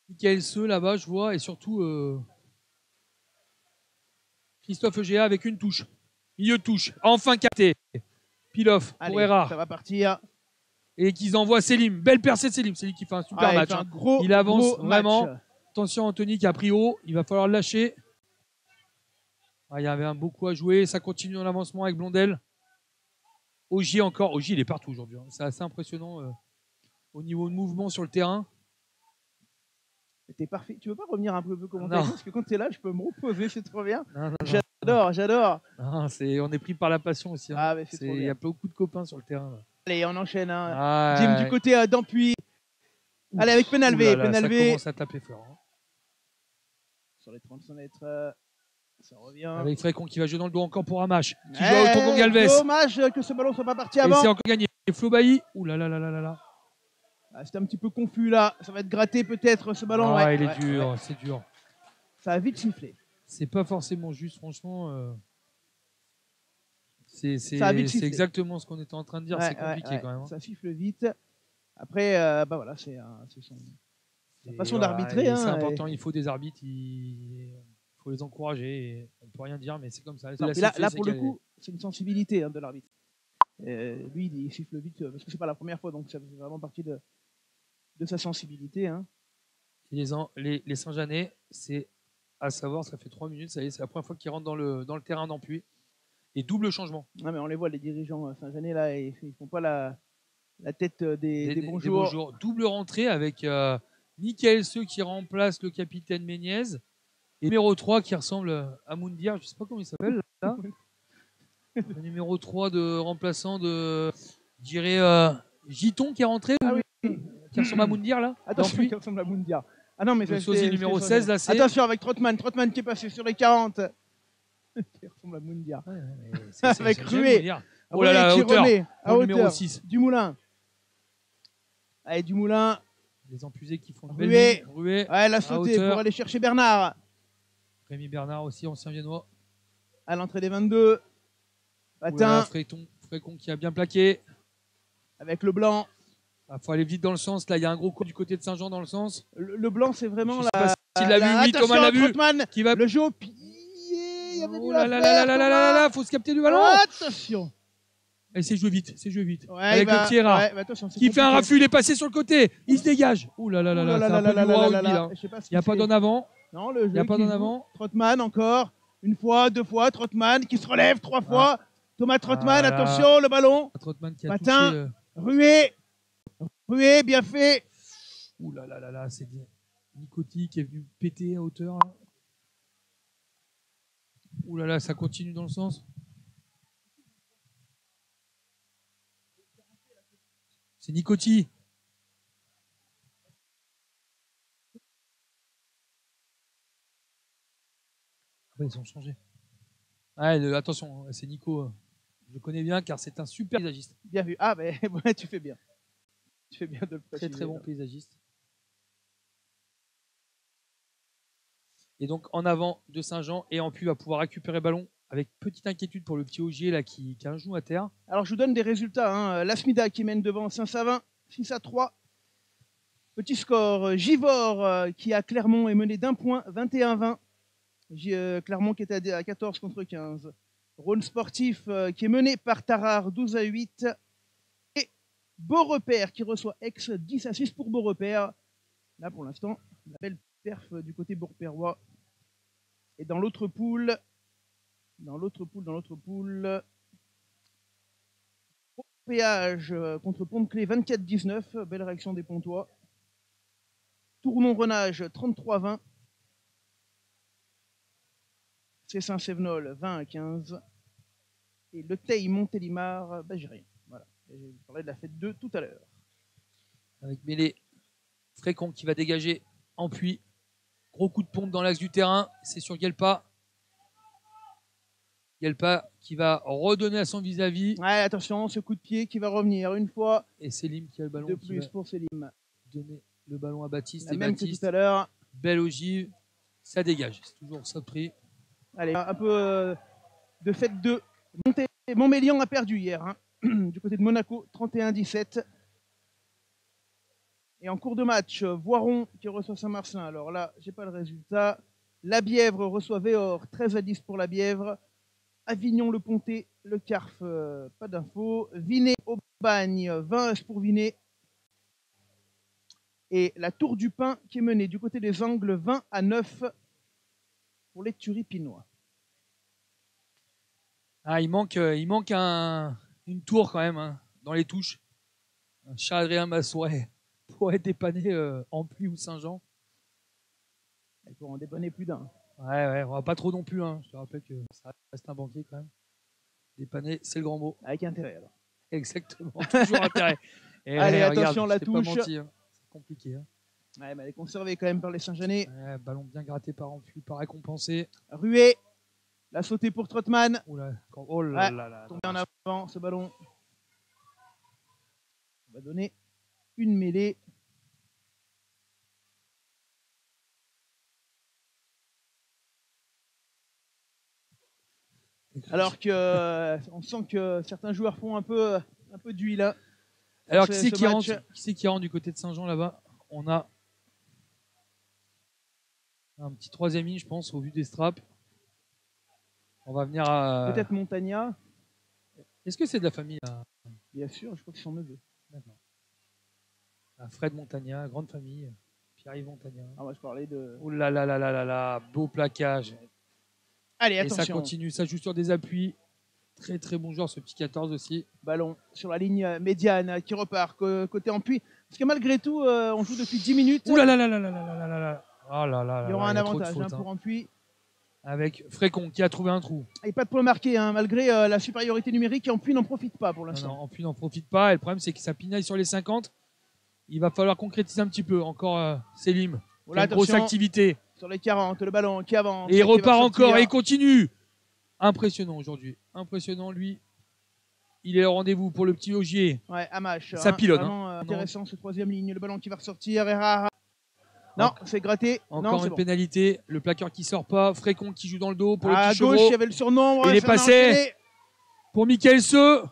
Michael Seux là-bas, je vois, et surtout Christophe Egea avec une touche. Milieu de touche. Enfin capté. Pile-off pour Allez, Erard. ça va partir. Et qu'ils envoient Selim. Belle percée de Selim. Selim qui fait un super match. Il, fait hein. un gros, Il avance gros vraiment. match. Attention Anthony qui a pris haut. Il va falloir le lâcher. Ah, il y avait un beau coup à jouer. Ça continue dans l'avancement avec Blondel. Ogier encore. Ogier, il est partout aujourd'hui. Hein. C'est assez impressionnant au niveau de mouvement sur le terrain. T'es parfait. Tu veux pas revenir un peu commenter Non. parce que quand t'es là, je peux me reposer, c'est trop bien. Non. J'adore. Non, on est pris par la passion aussi. Hein. Ah, mais c'est trop Il y bien. a beaucoup de copains sur le terrain. Là. Allez, on enchaîne. Hein. Ah, Jim du côté d'Ampuy. Allez, avec Penalvé. Ouh là là, ça commence à taper fort. Hein. Sur les 35 mètres, ça revient. Avec Frécon qui va jouer dans le dos encore pour Amache. Qui joue à Otongon Galvez. Dommage que ce ballon soit pas parti Et avant. c'est encore gagné. Et Flo Bailly. Ouh là là là là là. Ah, c'était un petit peu confus là. Ça va être gratté peut-être ce ballon. Ah, ouais, il est ouais, dur, ouais. c'est dur. Ça a vite sifflé. C'est pas forcément juste, franchement. C'est Ça a vite sifflé. exactement ce qu'on était en train de dire. Ouais, c'est compliqué ouais, quand même. Hein. Ça siffle vite. Après, bah voilà, c'est son façon d'arbitrer. Et Hein, c'est important, il faut des arbitres, il faut les encourager. Et on peut rien dire, mais c'est comme ça. Non, là, pour le coup, c'est une sensibilité hein, de l'arbitre. Lui, il siffle vite parce que c'est pas la première fois, donc ça fait vraiment partie de sa sensibilité. Hein. Les Saint-Jeanais, c'est à savoir, ça fait 3 minutes, ça y est, c'est la première fois qu'ils rentrent dans le terrain d'Ampuy. Et double changement. Non, mais on les voit, les dirigeants Saint-Jeanais, là, ils font pas la tête des bonjours. Double rentrée avec Michael Seux qui remplace le capitaine Méniez. Et numéro 3 qui ressemble à Moundir, je sais pas comment il s'appelle là. Le numéro 3 de remplaçant de, je dirais, Giton qui est rentré. Ah oui. Qui ressemble à Moundir là. Attention, qui ressemble à Moundir. Ah non, mais Le c'est sosie numéro 16 là, c'est. Attention avec Trotman qui est passé sur les 40. Qui ressemble à Moundir. Ouais, Avec Rué. Oh là là, qui hauteur. remet à Pour le hauteur. numéro 6. Dumoulin. Allez, Dumoulin. Les empusés qui font une Rué. belle ligne. Rué. Ouais, elle a sauté hauteur. pour aller chercher Bernard. Rémi Bernard aussi, ancien viennois. À l'entrée des 22. Patin Frécon qui a bien plaqué. avec le blanc. Il faut aller vite dans le sens. Là, il y a un gros coup du côté de Saint-Jean dans le sens. Le blanc, c'est vraiment Je sais pas s'il l'a vu. Oui, attention, Thomas l'a vu. Trotman. Qui va. Le jeu au pied. Il y avait Oh du là à là faire, là là là là là, faut se capter du ballon. Attention. Et c'est joué vite, c'est joué vite. Ouais, Avec le petit Erard. ouais, attention, c'est Qui fait un compliqué. raffut, il est passé sur le côté. Il se dégage. Ouh là là là là, c'est un peu du droit au rugby, là. Je sais pas ce Il n'y a qu'il pas fait. d'en avant. Non, le jeu Il n'y a pas qui d'en joue. avant. Trotman encore. Une fois, deux fois. Trotman qui se relève trois fois. Thomas Trotman, Ah là là. attention, le ballon. Trotman qui a Patin. touché. Rué, bien fait. Ouh là là là là, c'est bien. Nicotti qui est venu péter à hauteur. Là. Ouh là là, ça continue dans le sens. C'est Nicotti. Ah, ils ont changé. Ah, attention, c'est Nico. Je le connais bien car c'est un super paysagiste. Bien vu. Ah, mais ouais, tu fais bien. Tu fais bien de le préciser. Très très bon paysagiste. Et donc en avant de Saint-Jean et Ampuy va pouvoir récupérer le ballon avec petite inquiétude pour le petit Ogier là qui a un genou à terre. Alors je vous donne des résultats. Hein. L'Asmida qui mène devant Saint-Savin, 6-3. Petit score, Givors qui à Clermont est mené d'un point, 21-20. Clermont qui était à 14 contre 15. Rhône Sportif qui est mené par Tarare 12-8. Et Beau Repère qui reçoit Aix 10-6 pour Beau Repère. Là pour l'instant, la belle perf du côté bourg-pérois. Et dans l'autre poule, Péage contre Pont-de-Clé 24-19. Belle réaction des Pontois. Tournon-Renage 33-20. C'est Saint-Sévenol 20-15. Et Le Teil-Montélimar, j'ai rien. Voilà. Je parlais de la fête 2 tout à l'heure. Avec mêlée, Frécon qui va dégager en puits. Gros coup de pompe dans l'axe du terrain. C'est sur Guelpa. Guelpa qui va redonner à son vis-à-vis. Ouais, attention, ce coup de pied qui va revenir une fois. Et Selim qui a le ballon. De plus pour Selim. Donner le ballon à Baptiste. La et même Baptiste, que tout à l'heure. belle ogive. Ça dégage. C'est toujours ça de prix. Allez, un peu de fête 2. Montmélian a perdu hier, hein, du côté de Monaco, 31-17. Et en cours de match, Voiron qui reçoit Saint-Marcelin. Alors là, j'ai pas le résultat. La Bièvre reçoit Véor, 13-10 pour la Bièvre. Avignon-le-Pontet, le Carf, pas d'infos. Vinay-Aubagne, 20 pour Vinay. Et la Tour du Pin qui est menée du côté des Angles, 20-9 pour les Turipinois. Ah, il manque une tour quand même hein, dans les touches. Charles-Adrien Massoret pourrait dépanner en Puy ou Saint-Jean. Il faut en dépanner plus d'un. Ouais, on va pas trop non plus. Hein. Je te rappelle que ça reste un banquier quand même. Dépanner, c'est le grand mot. Avec intérêt alors. Exactement, toujours intérêt. Et allez, regarde, attention, la je t'ai touche. pas menti, hein. C'est compliqué. Hein. Ouais, mais elle est conservée quand même par les Saint-Jeanais. Ouais, ballon bien gratté par Ampui, pas récompensé. Rué, la sautée pour Trottmann. Oula, oh là Ouais, là là. tombé en avant ce ballon. On va donner une mêlée. Alors que on sent que certains joueurs font un peu d'huile là. Alors qui c'est qui rentre du côté de Saint-Jean là-bas? On a un petit troisième ligne, je pense, au vu des straps. On va venir à. Peut-être Montagna. Est-ce que c'est de la famille là? Bien sûr, je crois qu'ils sont neveux. D'accord. Fred Montagna, grande famille. Pierre-Yves Montagna. Ah, moi je parlais de. Oh là là là là là là, beau plaquage. Allez, et attention. ça continue, ça joue sur des appuis. Très très bon joueur ce petit 14 aussi. Ballon sur la ligne médiane qui repart côté Ampui. Parce que malgré tout, on joue depuis 10 minutes. Ouh là là là là là là là là là. Oh là là. Il y aura un avantage fautes, pour Ampui. Avec Frécon qui a trouvé un trou. Et pas de point marqué, hein, malgré la supériorité numérique. Ampui n'en profite pas pour l'instant. Non, Ampui n'en profite pas. Et le problème, c'est que ça pinaille sur les 50. Il va falloir concrétiser un petit peu. Encore Selim. Voilà, grosse activité. Sur les 40, le ballon qui avance. Et il repart encore et il continue. Impressionnant aujourd'hui. Impressionnant, lui. Il est au rendez-vous pour le petit Ogier. Ouais, Amache. Ça pilote. Vraiment intéressant ce troisième ligne. Le ballon qui va ressortir. Errard. Non, c'est gratté. Encore une pénalité. Le plaqueur qui sort pas. Frécon qui joue dans le dos pour le petit chevreau. À gauche, il y avait le surnombre. Il est passé pour Michael Seu.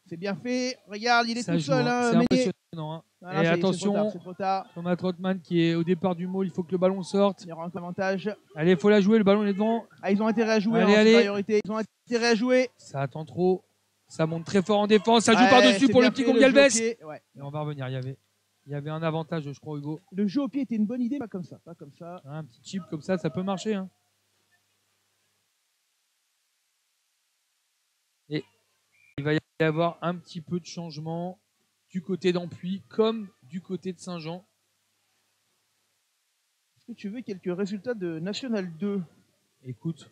C'est bien fait. Regarde, il est ça tout joue, seul. C'est impressionnant. Hein. Ah, et attention, c'est trop tard. Thomas Trottmann qui est au départ du mot. Il faut que le ballon sorte. Il y aura un avantage. Allez, il faut la jouer. Le ballon est devant. Ah, ils ont intérêt à jouer. Allez. Supériorité. Ils ont intérêt à jouer. Ça attend trop. Ça monte très fort en défense. Ça joue par-dessus pour le petit Gongalves. Ouais. Et on va revenir. Il y avait un avantage, je crois, Hugo. Le jeu au pied était une bonne idée, pas comme ça. Un petit chip comme ça peut marcher. Hein. Et il va y avoir un petit peu de changement du côté d'Ampuis comme du côté de Saint-Jean. Est-ce que tu veux quelques résultats de National 2? Écoute,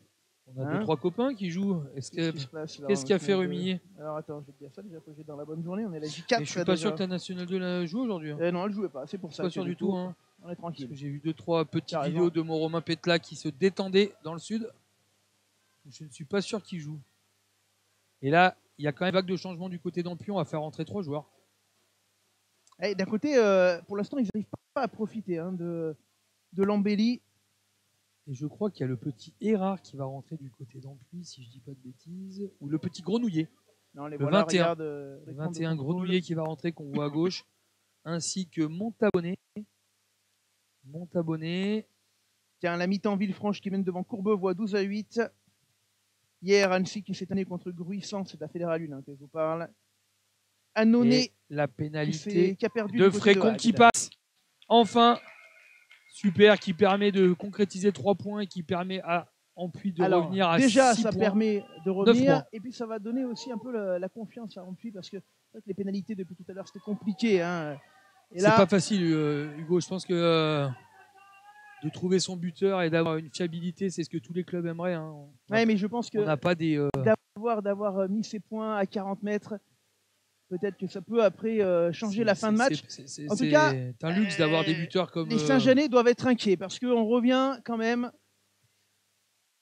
on a 2-3 copains qui jouent. Qu'est-ce qu'a fait Rumilly? Alors attends, je vais te dire ça déjà, faut que j'ai dans la bonne journée. On est la J4. Je suis pas sûr que la National 2 la joue aujourd'hui. Hein. Non, elle jouait pas, c'est pour ça. Pas sûr du tout. Hein. On est tranquille. J'ai vu 2-3 petites vidéos de mon Romain Petla qui se détendait dans le sud. Je ne suis pas sûr qu'il joue. Et là, il y a quand même une vague de changement du côté d'Ampuis. On va faire rentrer 3 joueurs. D'un côté, pour l'instant, ils n'arrivent pas à profiter de l'embellie. Et je crois qu'il y a le petit Erard qui va rentrer du côté d'Ampuis, si je dis pas de bêtises. Ou le petit Grenouillet. Non, le 21, le 21 Grenouillet qui va rentrer, qu'on voit à gauche. Ainsi que Montabonnet. Tiens, la mi-temps Villefranche qui mène devant Courbevoie 12-8. hier, Annecy qui s'est année contre Gruissant, c'est la Fédérale 1 que je vous parle. Annonay Et la pénalité qui a perdu de du côté Frécon Agde. qui passe. Enfin, super, qui permet de concrétiser 3 points et qui permet à Ampuis de Alors, revenir à déjà, 6 ça points. permet de 9 revenir, points. et puis ça va donner aussi un peu la confiance à Ampuis, parce que c'est vrai que les pénalités depuis tout à l'heure, c'était compliqué. Hein. Et C'est là, pas facile, Hugo. Je pense que de trouver son buteur et d'avoir une fiabilité, c'est ce que tous les clubs aimeraient. Hein. ouais, mais je pense que On n'a pas des. d'avoir mis ses points à 40 mètres, peut-être que ça peut après changer la fin de match. En tout cas, c'est un luxe d'avoir des buteurs comme. Les Saint-Jeanais doivent être inquiets, parce qu'on revient quand même.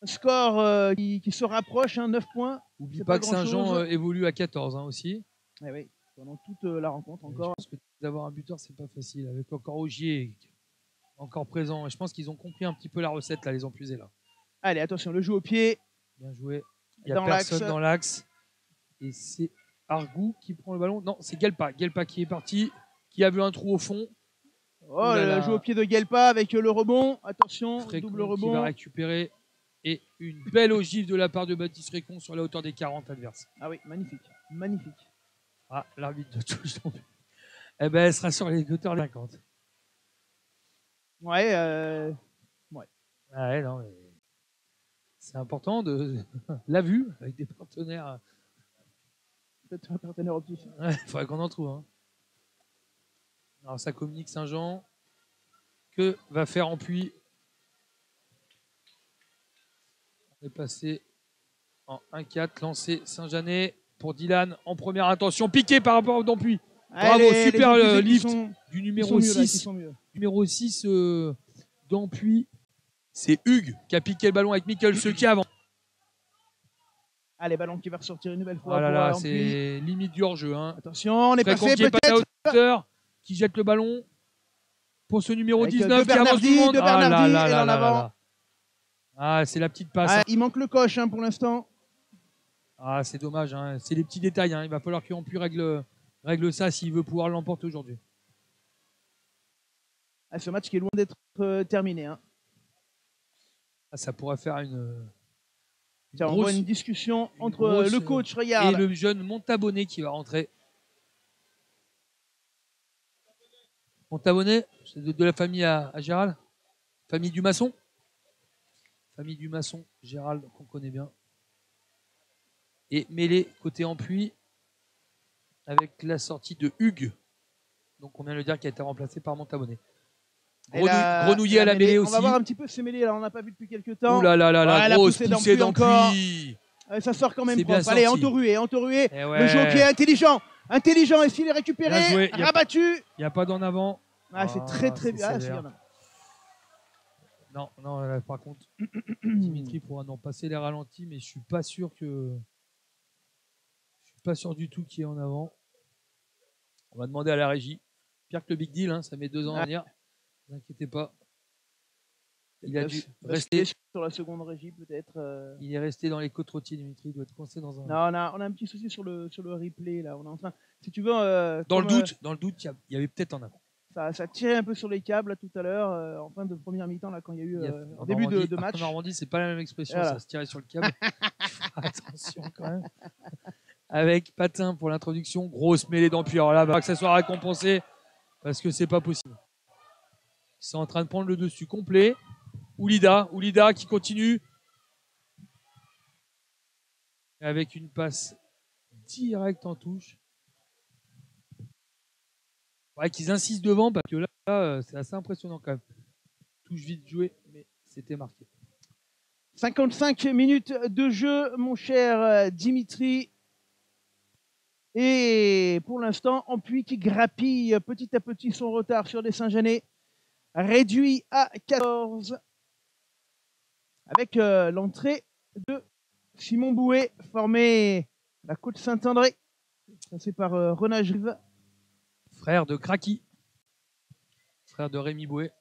Un score qui se rapproche, hein, 9 points. Oublie c'est pas pas que Saint-Jean grand-chose. évolue à 14 hein, aussi. Eh oui, pendant toute la rencontre encore. Je pense que d'avoir un buteur, c'est pas facile. Avec encore Ogier encore présent. Et je pense qu'ils ont compris un petit peu la recette, là, les Empusés, là. Allez, attention, le jeu au pied. Bien joué. Il n'y a Dans personne l'axe. dans l'axe. Et c'est Argut qui prend le ballon. Non, c'est Gelpa. Gelpa qui est parti, qui a vu un trou au fond. Oh, le jeu au pied de Gelpa avec le rebond. Attention, Frécon double qui rebond. va récupérer. Et une belle ogive de la part de Baptiste Frécon sur la hauteur des 40 adverses. Ah oui, magnifique. Magnifique. Ah, l'arbitre de touche. Eh ben, elle sera sur les hauteurs des 50. Ouais, Ah ouais, non, mais c'est important de la vue avec des partenaires. peut-être un partenaire optique. Il faudrait qu'on en trouve. Hein. Alors ça communique Saint-Jean. Que va faire Ampuis? On est passé en 1-4, lancé Saint-Jeanais pour Dylan en première intention, piqué par rapport à Ampuis. Bravo, super les lift sont- du ils numéro sont mieux, là, ils 6. sont mieux. Numéro 6 d'Ampuis. C'est Hugues qui a piqué le ballon avec Mikkel qui avant. Allez, ballon qui va ressortir une nouvelle fois. Oh là pour là, Ampuis. c'est limite du hors-jeu. Hein. Attention, on est Frécon passé qui est passé à peut-être. hauteur, qui jette le ballon pour ce numéro Avec 19 De qui avance tout le Bernardi, monde. De Bernardi, et en là avant. là. Ah, c'est la petite passe. Ah, Hein. il manque le coche hein, pour l'instant. Ah, c'est dommage. Hein. C'est les petits détails. Hein. Il va falloir qu'Ampuis règle ça s'il veut pouvoir l'emporter aujourd'hui. Ah, ce match qui est loin d'être terminé. Hein. Ah, ça pourrait faire une Tiens, on voit une discussion entre grosse, le coach, et regarde. le jeune Montabonnet qui va rentrer. Montabonnet, c'est de la famille à Gérald. Famille du maçon. Famille du maçon, Gérald, qu'on connaît bien. Et mêlé côté Ampuis avec la sortie de Hugues. Donc on vient de le dire qui a été remplacé par Montabonnet. Grenouillet à la mêlée aussi. On va voir un petit peu ces mêlées, là, on n'a pas vu depuis quelques temps. Ouh là là là, Ouais, la grosse poussée d'Ampuis. Ça sort quand même C'est bien propre. Allez, sorti. Entorué. Eh ouais. Le jeu qui est intelligent. Intelligent, et s'il est récupéré, Bien joué. Il y a- rabattu. Il n'y a pas d'en avant. Ah, c'est Ah, très c'est bien. Ah, sévère. c'est bien. Non, là, par contre, Dimitri pourra en passer les ralentis, mais je suis pas sûr du tout qu'il y ait en avant. On va demander à la régie. Pire que le big deal, hein, ça met 2 ans à venir. Ne vous inquiétez pas. Il a dû rester. Sur la seconde régie, peut-être. Il est resté dans les côtes rôtiers, Dimitri. Il doit être coincé dans un. Non, on a un petit souci sur le replay, là. On est en train. Si tu veux. Dans le doute, il y avait peut-être en avant. Ça tirait un peu sur les câbles là, tout à l'heure, en fin de première mi-temps, là, quand il y a eu En début Normandie, de match. En Normandie, c'est pas la même expression, Voilà. ça se tirait sur le câble. Il faut faire attention quand même. Avec Patin pour l'introduction, grosse mêlée d'Ampuis. Alors là, il va que ça soit récompensé parce que c'est pas possible. C'est en train de prendre le dessus complet. Oulida qui continue avec une passe directe en touche. Ouais, qu'ils insistent devant parce que là c'est assez impressionnant quand même. Touche vite jouée, mais c'était marqué. 55 minutes de jeu, mon cher Dimitri. Et pour l'instant, Ampuis qui grappille petit à petit son retard sur les Saint-Jeanais, réduit à 14 avec l'entrée de Simon Bouet, formé à la Côte Saint-André, passé par Renat Grive. Frère de Kraki, frère de Rémi Bouet,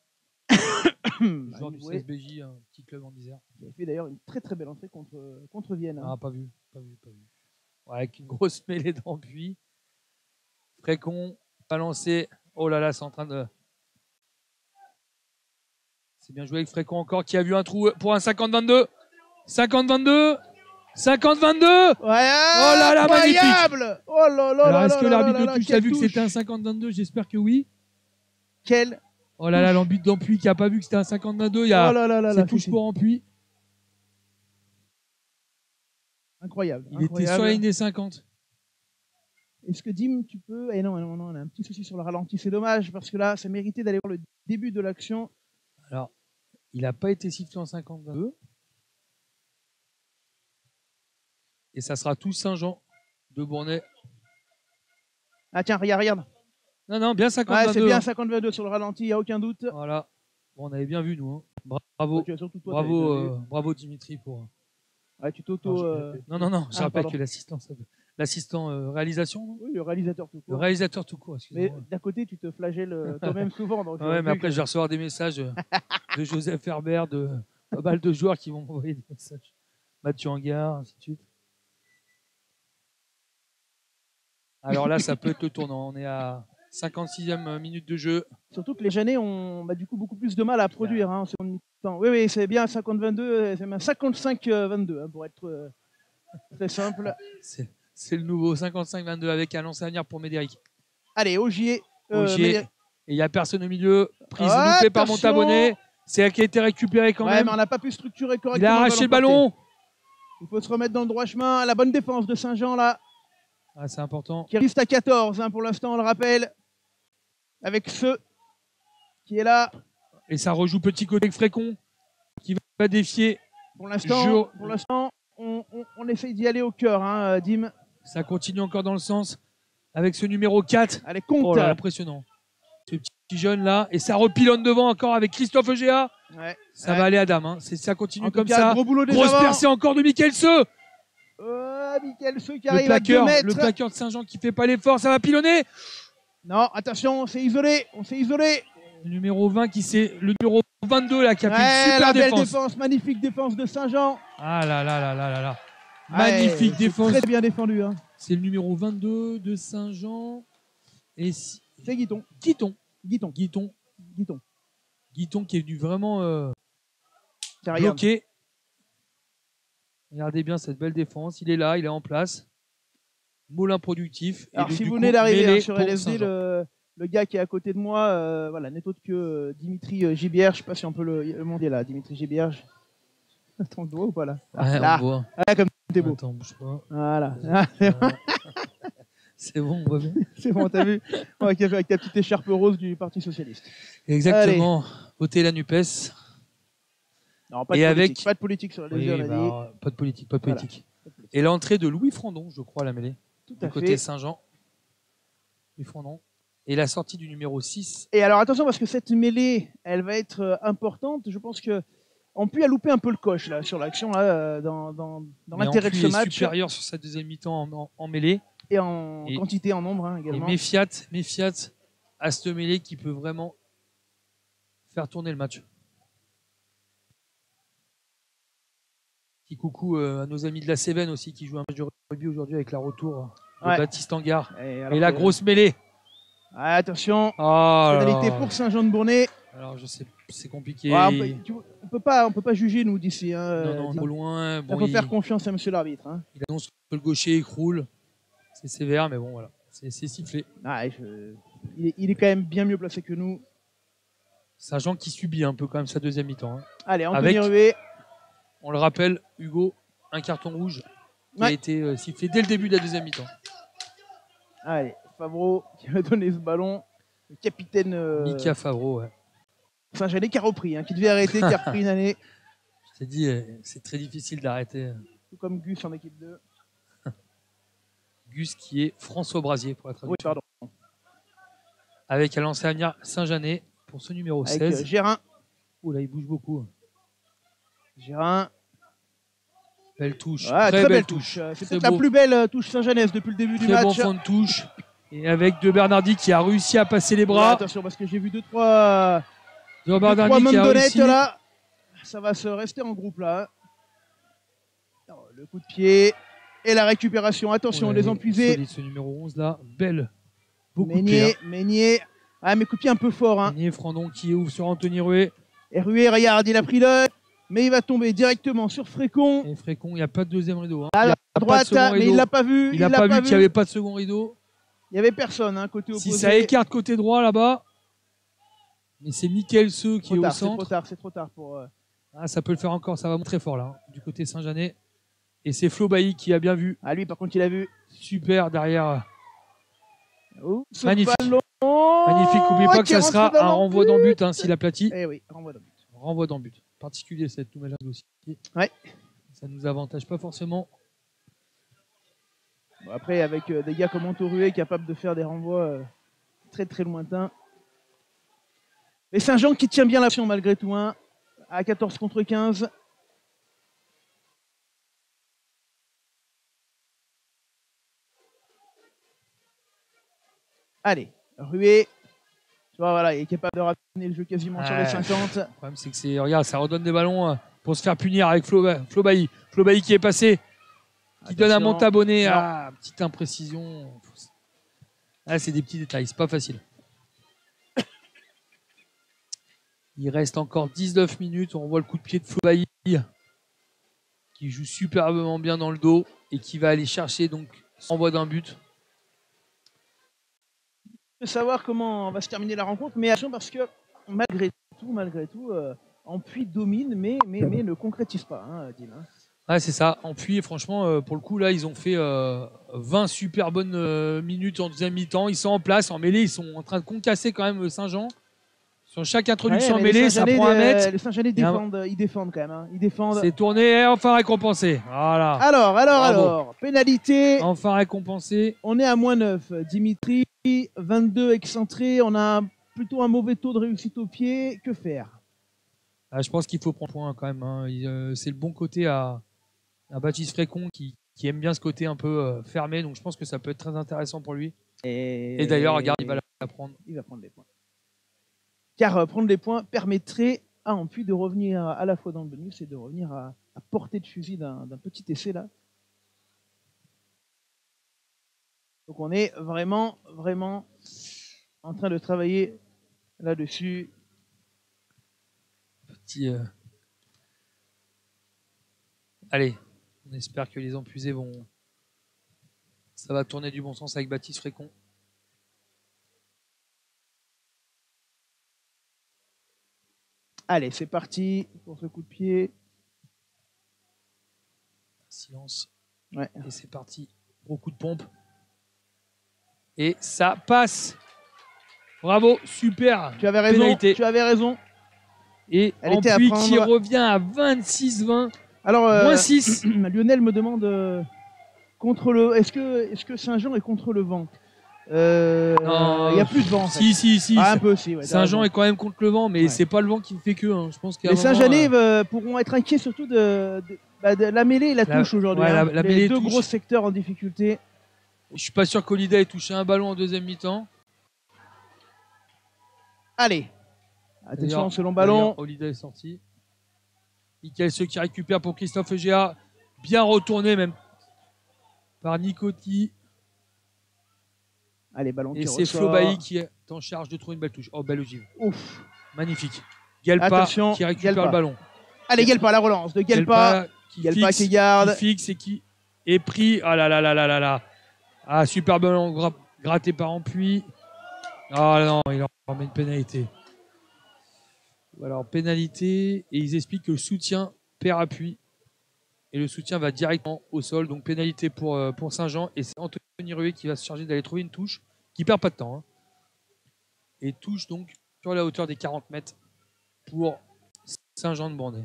joueur du CSBJ, un petit club en Isère. Il a fait d'ailleurs une très très belle entrée contre Vienne. Ah, pas vu. Ouais, avec une grosse mêlée d'Ampuis. Frécon, balancé. Oh là là, c'est en train de. C'est bien joué avec Frécon encore qui a vu un trou pour un 50-22. 50-22. 50-22. Ouais, Oh là là, magnifique. incroyable. Oh là là Alors, là est-ce que là l'arbitre là de là, touche a quelle vu que touche. c'était un 50-22? J'espère que oui. Quel Oh là là, l'arbitre d'Ampuis qui a pas vu que c'était un 50-22. Il y a Oh là là là là, c'est touche c'est pour Ampuis. incroyable. Il était sur la ligne des 50. Est-ce que Dim, tu peux... Eh non, on a un petit souci sur le ralenti. C'est dommage parce que là, ça méritait d'aller voir le début de l'action. Alors, il n'a pas été sifflé en 50-22. Et ça sera tout Saint-Jean de Bournay. Ah tiens, regarde. Non, bien 50-22. Ouais, c'est bien hein. 50-22 sur le ralenti, il n'y a aucun doute. Voilà. Bon, on avait bien vu, nous. Hein. Bravo. Ok, surtout toi, Bravo, t'avais bien vu. bravo Dimitri pour. Ouais, tu t'auto... Non, je rappelle pardon. que l'assistant réalisation, non Oui, le réalisateur tout le court. réalisateur tout court, Mais excusez-moi. d'un côté, tu te flagelles toi-même souvent. Donc Ouais, mais après, je vais recevoir des messages de Joseph Herbert, de pas mal de joueurs qui vont m'envoyer des messages. Mathieu Hangard, ainsi de suite. Alors là, ça peut être le tournant. On est à 56e minute de jeu. Surtout que les Jeannais ont du coup beaucoup plus de mal à produire en seconde mi-temps. Oui, c'est bien 50-22, c'est même 55-22 pour être très simple. C'est le nouveau 55-22 avec un lancer à venir pour Médéric. Allez, Ogier. Ogier. Et il n'y a personne au milieu. Prise Ah, loupée par attention. Montabonnet. C'est elle qui a été récupérée quand Ouais, même. mais on n'a pas pu structurer Il correctement. a arraché le ballon. Il faut se remettre dans le droit chemin. La bonne défense de Saint-Jean là, Ah, c'est important. qui reste à 14 pour l'instant, on le rappelle. Avec ceux qui est là. Et ça rejoue petit côté avec Frécon qui va défier. Pour l'instant, on essaye d'y aller au cœur, Dim. Ça continue encore dans le sens avec ce numéro 4. Allez, compte. Oh là, impressionnant. Ce petit jeune là. Et ça repilonne devant encore avec Christophe Egea. Ouais. Ça va aller à dame. Hein. Ça continue En tout comme cas, ça. gros boulot des Grosse avants. percée encore de Michael Seu. Michael Seu qui Le arrive à 2 mètres. le plaqueur de Saint-Jean qui fait pas l'effort. Ça va pilonner. Non, attention, on s'est isolé. Le numéro 20 le numéro 22 là qui a fait une Ouais, super la belle défense. défense, magnifique défense de Saint-Jean. Ah là là là là là là. Ouais, Magnifique c'est défense. Très bien défendu. C'est le numéro 22 de Saint-Jean. Et C'est Guiton. Guiton qui est venu vraiment Tiens, regarde. bloquer. Regardez bien cette belle défense. Il est là, il est en place. Molin productif. Alors, et si du vous coup, venez d'arriver mêlée sur pour LSD, Saint-Jean. le gars qui est à côté de moi, voilà, n'est autre que Dimitri Gibierge. Je ne sais pas si on peut le monter là, Dimitri Gibierge. Attends, on le voit ou pas là? Ouais, Là. on voit. Ah, comme t'es beau. Attends, bouge pas. Voilà. C'est bon, on voit bien. C'est bon, t'as vu? Avec ta petite écharpe rose du Parti Socialiste. Exactement. Votez la NUPES. Non, pas Et de avec- politique. Pas de politique sur LSD, Oui, on a dit. bah, pas de politique, pas de Voilà. politique. Et l'entrée de Louis Frandon, je crois, à la mêlée. Tout à Du côté fait. Saint-Jean. Louis Frandon. Et la sortie du numéro 6. Et alors attention parce que cette mêlée, elle va être importante. Je pense que Ampuis a loupé un peu le coche là sur l'action là, dans Mais l'intérêt de Ampuis ce est match supérieur sur sa deuxième mi-temps en mêlée. et en Et- quantité, en nombre Et également. méfiat à cette mêlée qui peut vraiment faire tourner le match. Petit coucou à nos amis de la Cévennes aussi qui jouent un match de rugby aujourd'hui avec la retour de Ouais. Baptiste Hangard. Et, alors Et la que- grosse mêlée. Ah, attention, Oh là pénalité là. pour Saint-Jean de Bournay. Alors je sais, c'est compliqué. Ouais, on peut pas juger nous d'ici. Non, trop loin. Il Bon, faut faire confiance à monsieur l'arbitre. il annonce que le gaucher écroule. C'est sévère, mais bon, voilà. C'est sifflé. Il est quand même bien mieux placé que nous. Saint-Jean qui subit un peu quand même sa deuxième mi-temps. Hein. Allez, Anthony Avec- Rué. On le rappelle, Hugo, un carton rouge qui a Ouais. été sifflé dès le début de la deuxième mi-temps. Allez, Favreau qui va donner ce ballon. Le capitaine Mika Favreau, ouais. Saint-Jeanais qui a repris, qui devait arrêter, qui a repris une année. Je t'ai dit, c'est très difficile d'arrêter Tout comme Gus en équipe 2. Gus qui est François Brasier pour la Oui, traduction. pardon. Avec à lancer à venir Saint-Jeannet pour ce numéro Avec 16. Gérin. Oh là, il bouge beaucoup. Gérin. Belle touche. Ouais, très belle touche. C'est Très peut-être la beau. plus belle touche Saint-Jeunesse depuis le début du Très bon match. fond de touche. Et avec De Bernardi qui a réussi à passer les Ouais, bras. attention parce que j'ai vu 2-3 De Bernardi qui a mandonnettes réussi. là. Ça va se rester en groupe là. Alors, le coup de pied et la récupération. Attention, Ouais, les empuisés. solide, ce numéro 11 là. Belle. Beaucoup de pied. Meignier. Ah, mais coup de pied un peu fort. Meignier, Frandon qui ouvre sur Anthony Rué. Et Rué, regarde, il a pris le. Mais il va tomber directement sur Frécon. Et Frécon, il n'y a pas de deuxième rideau. Hein. À droite, mais il l'a pas vu. Il n'a pas vu qu'il n'y avait pas de second rideau. Il n'y avait personne, hein, côté opposé. Si ça écarte côté droit là-bas. Mais c'est Mickaël Seu qui est au centre. C'est trop tard pour. Ah, ça peut le faire encore, ça va très fort là, hein, du côté Saint-Jeanais. Et c'est Flo Bailly qui a bien vu. Ah, lui, par contre, il a vu. Super derrière. Oh, magnifique. Ballon. Magnifique. N'oubliez pas que ça sera un renvoi dans but hein, s'il aplatit. Eh oui, renvoi dans but. Renvoi dans but. Particulier cette nouvelle règle aussi. Ouais. Ça nous avantage pas forcément. Bon, après, avec des gars comme Antorué capables de faire des renvois très très lointains. Et Saint-Jean qui tient bien l'action malgré tout, hein, à 14 contre 15. Allez, Rué. Tu vois, voilà, il est capable de ramener le jeu quasiment sur les 50. Le problème, c'est que regarde, ça redonne des ballons pour se faire punir avec Flo Bailly. Flo Bailly qui est passé, qui donne à Montabonnet. Ah, petite imprécision. Ah, c'est des petits détails, c'est pas facile. Il reste encore 19 minutes. On voit le coup de pied de Flo Bailly qui joue superbement bien dans le dos et qui va aller chercher donc envoi d'un but. De savoir comment va se terminer la rencontre, mais attention parce que malgré tout, Ampuis domine, mais ne concrétise pas, hein, Dim. Ouais, c'est ça. Ampuis, franchement, pour le coup, là, ils ont fait 20 super bonnes minutes en deuxième mi-temps. Ils sont en place, en mêlée, ils sont en train de concasser quand même Saint-Jean. Sur chaque introduction en mêlée, ça prend un mètre. Les Saint-Jeanais ils défendent quand même. Hein. Ils défendent. C'est tourné et enfin récompensé. Voilà. Alors, pénalité. Enfin récompensé. On est à -9. Dimitri, 22 excentrés. On a plutôt un mauvais taux de réussite au pied. Que faire? Je pense qu'il faut prendre point quand même. Hein. C'est le bon côté à Baptiste Frécon qui aime bien ce côté un peu fermé. Donc je pense que ça peut être très intéressant pour lui. Et d'ailleurs, regarde, il va la prendre. Il va prendre les points. Car prendre les points permettrait à Ampuis de revenir à la fois dans le bonus et de revenir à portée de fusil d'un petit essai là. Donc on est vraiment en train de travailler là-dessus. Allez, on espère que les Empusés ça va tourner du bon sens avec Baptiste Frécon. Allez, c'est parti pour ce coup de pied. Silence. Ouais. Et c'est parti. Gros coup de pompe. Et ça passe. Bravo, super. Tu avais raison. Pénalité. Tu avais raison. Et Ampuis qui revient à 26-20. Alors, moins 6. Lionel me demande est-ce que Saint-Jean est contre le vent? Il y a plus de vent. En fait. Si. Un peu, si. Ouais, Saint-Jean est quand même contre le vent, mais c'est pas le vent qui ne fait que. Hein. Je pense les Saint-Jeanais pourront être inquiets surtout de la mêlée et la touche aujourd'hui. Ouais, hein. Les deux touche. gros secteurs en difficulté. Je suis pas sûr qu'Olida ait touché un ballon en deuxième mi-temps. Allez. Attention, ce long ballon. Olida est sorti. Mickaël Seu qui récupère pour Christophe Egea. Bien retourné même par Nicotti. Allez, ballon qui ressort. Et c'est Flo Bailly qui est en charge de trouver une belle touche. Oh, belle ogive. Ouf. Magnifique. Guelpa qui récupère le ballon. Allez, Guelpa, la relance de Guelpa. Guelpa qui garde. Qui fixe et qui est pris. Ah là là là là là là. Ah, super ballon gratté par Ampuis. Ah non, il leur remet une pénalité. Alors, pénalité. Et ils expliquent que le soutien perd appui. Et le soutien va directement au sol. Donc, pénalité pour Saint-Jean. Et c'est Anthony Rué qui va se charger d'aller trouver une touche. Qui perd pas de temps. Hein. Et touche donc sur la hauteur des 40 mètres pour Saint-Jean de Bornay.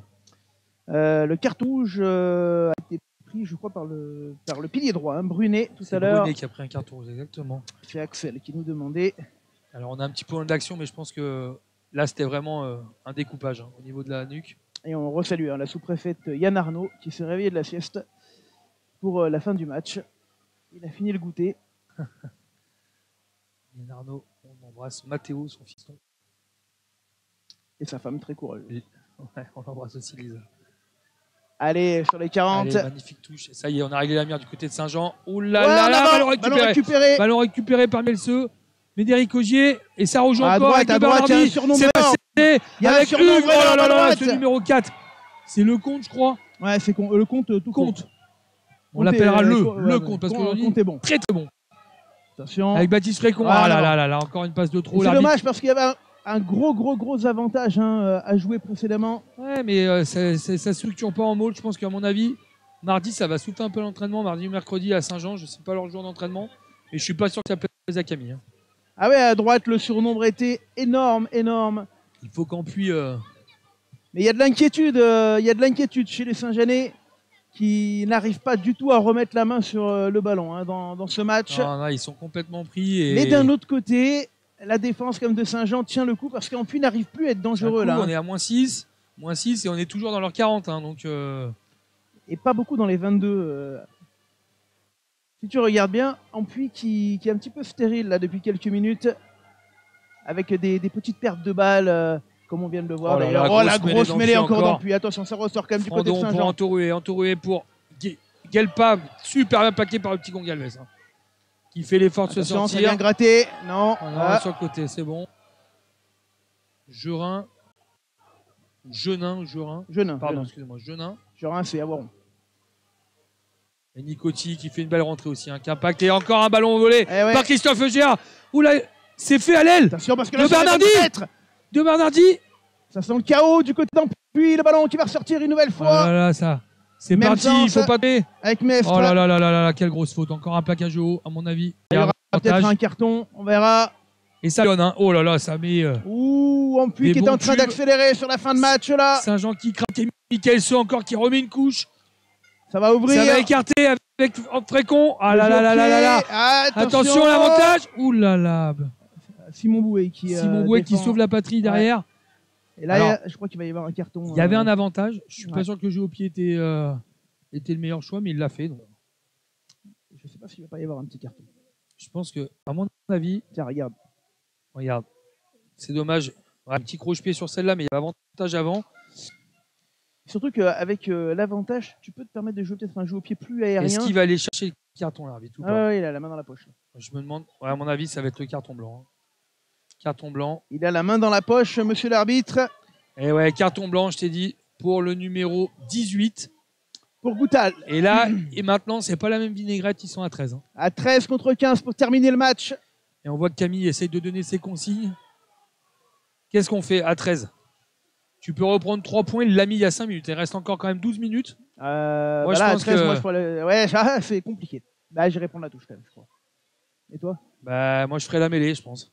Le carton rouge a été pris, je crois, par le pilier droit, hein, Brunet, tout à l'heure. Brunet qui a pris un carton rouge, exactement. C'est Axel qui nous demandait. Alors, on a un petit point d'action, mais je pense que là, c'était vraiment un découpage au niveau de la nuque. Et on resalue la sous-préfète Yann Arnaud qui s'est réveillé de la sieste pour la fin du match. Il a fini le goûter. Yann Arnaud, on embrasse Mathéo, son fiston. Et sa femme très courageuse. Ouais, on embrasse aussi Lisa. Allez, sur les 40. Allez, magnifique touche. Ça y est, on a réglé la mire du côté de Saint-Jean. Oh là là, ballon récupéré par Melseu. Médéric Augier. Et ça rejoue encore avec le Bardi. C'est passé avec Hugues. Oh là là là, ce numéro 4. C'est le compte, je crois. Ouais, c'est le compte tout Compte. On Compte l'appellera est- le compte parce qu'aujourd'hui, compte est bon. très très bon. Attention. Avec Baptiste Frécon. Ah, Ah là non. là là là, encore une passe de Et trop. c'est l'arbitre. dommage parce qu'il y avait un gros avantage à jouer précédemment. Ouais, mais ça structure pas en moule. Je pense qu'à mon avis, mardi, ça va souffler un peu l'entraînement. Mardi ou mercredi à Saint-Jean, je sais pas leur jour d'entraînement. Et je suis pas sûr que ça plaise à Camille. Hein. Ah ouais, à droite, le surnombre était énorme. Il faut qu'en puits. Mais il y a de l'inquiétude chez les Saint-Jeanais qui n'arrivent pas du tout à remettre la main sur le ballon hein, dans ce match. Non, ils sont complètement pris. Et... Mais d'un autre côté, la défense comme de Saint-Jean tient le coup parce qu'en puits n'arrive plus à être dangereux là. On est à moins 6 et on est toujours dans leur 40. Hein, donc, Et pas beaucoup dans les 22. Si tu regardes bien, Ampuis qui est un petit peu stérile là depuis quelques minutes, avec des petites pertes de balles, comme on vient de le voir. Oh là d'ailleurs. là, Oh, la grosse grosse mêlée mêlée dans le encore flanc d'Ampuis. Attention, ça ressort quand même du côté de Frandon pour Saint-Jean. Entouré pour Guelpa, super bien plaqué par le petit Gongalves. Hein, qui fait l'effort de se Attention, ça sortir. vient gratter. Non. Ah non, Ah. sur le côté, c'est bon. Genin, pardon, excusez-moi, Genin. Genin, c'est Avaron. Et Nicotti qui fait une belle rentrée aussi, hein, qui impacte. Et encore un ballon volé Eh ouais. par Christophe Eugéa. Oula, c'est fait à l'aile Attention parce que De là, ça va Bernardi. peut-être. de Bernardi. Ça sent le chaos du côté d'Ampuis. Le ballon qui va ressortir une nouvelle Oh fois là là, ça. C'est Même parti, temps, il faut ça- pas payer. avec Mestre. Oh là là là là là là, quelle grosse faute. Encore un plaquage haut, à mon avis. Il y aura peut-être Avantage. un carton. On verra. Et ça donne, hein. Oh là là, ça met Ouh, Ampuis Des qui est bons en train tubes. d'accélérer sur la fin de match là. Saint-Jean qui craque et Michael So encore qui remet une couche. Ça va ouvrir. Ça va écarter avec Frécon. Ah là là là là là là. Attention, l'avantage. Ouh là là. Simon Bouet qui Simon Bouet qui défend. sauve la patrie derrière. Et là, Alors, je crois qu'il va y avoir un carton. Il y avait un avantage. Je suis pas Ouais. sûr que le jeu au pied était le meilleur choix, mais il l'a fait. Donc. Je sais pas s'il va pas y avoir un petit carton. Je pense que, à mon avis, Tiens, regarde. regarde, c'est dommage. Ouais, un petit croche-pied sur celle-là, mais il y avait avantage avant. Surtout qu'avec l'avantage, tu peux te permettre de jouer peut-être un jeu au pied plus aérien. Est-ce qu'il va aller chercher le carton, l'arbitre ou Ah pas ouais, il a la main dans la poche. Je me demande. Ouais, à mon avis, ça va être le carton blanc. Hein. Carton blanc. Il a la main dans la poche, monsieur l'arbitre. Et ouais, carton blanc, je t'ai dit, pour le numéro 18. Pour Goutal. Et là, et maintenant, c'est pas la même vinaigrette, ils sont à 13. Hein. À 13 contre 15 pour terminer le match. Et on voit que Camille essaye de donner ses consignes. Qu'est-ce qu'on fait à 13? Tu peux reprendre 3 points, il l'a mis il y a 5 minutes. Il reste encore quand même 12 minutes. Moi, je là, à pense 13, que- moi, je crois ouais, c'est compliqué. Là, j'irai prendre la touche quand même, je crois. Et toi? Bah, moi, je ferais la mêlée, je pense.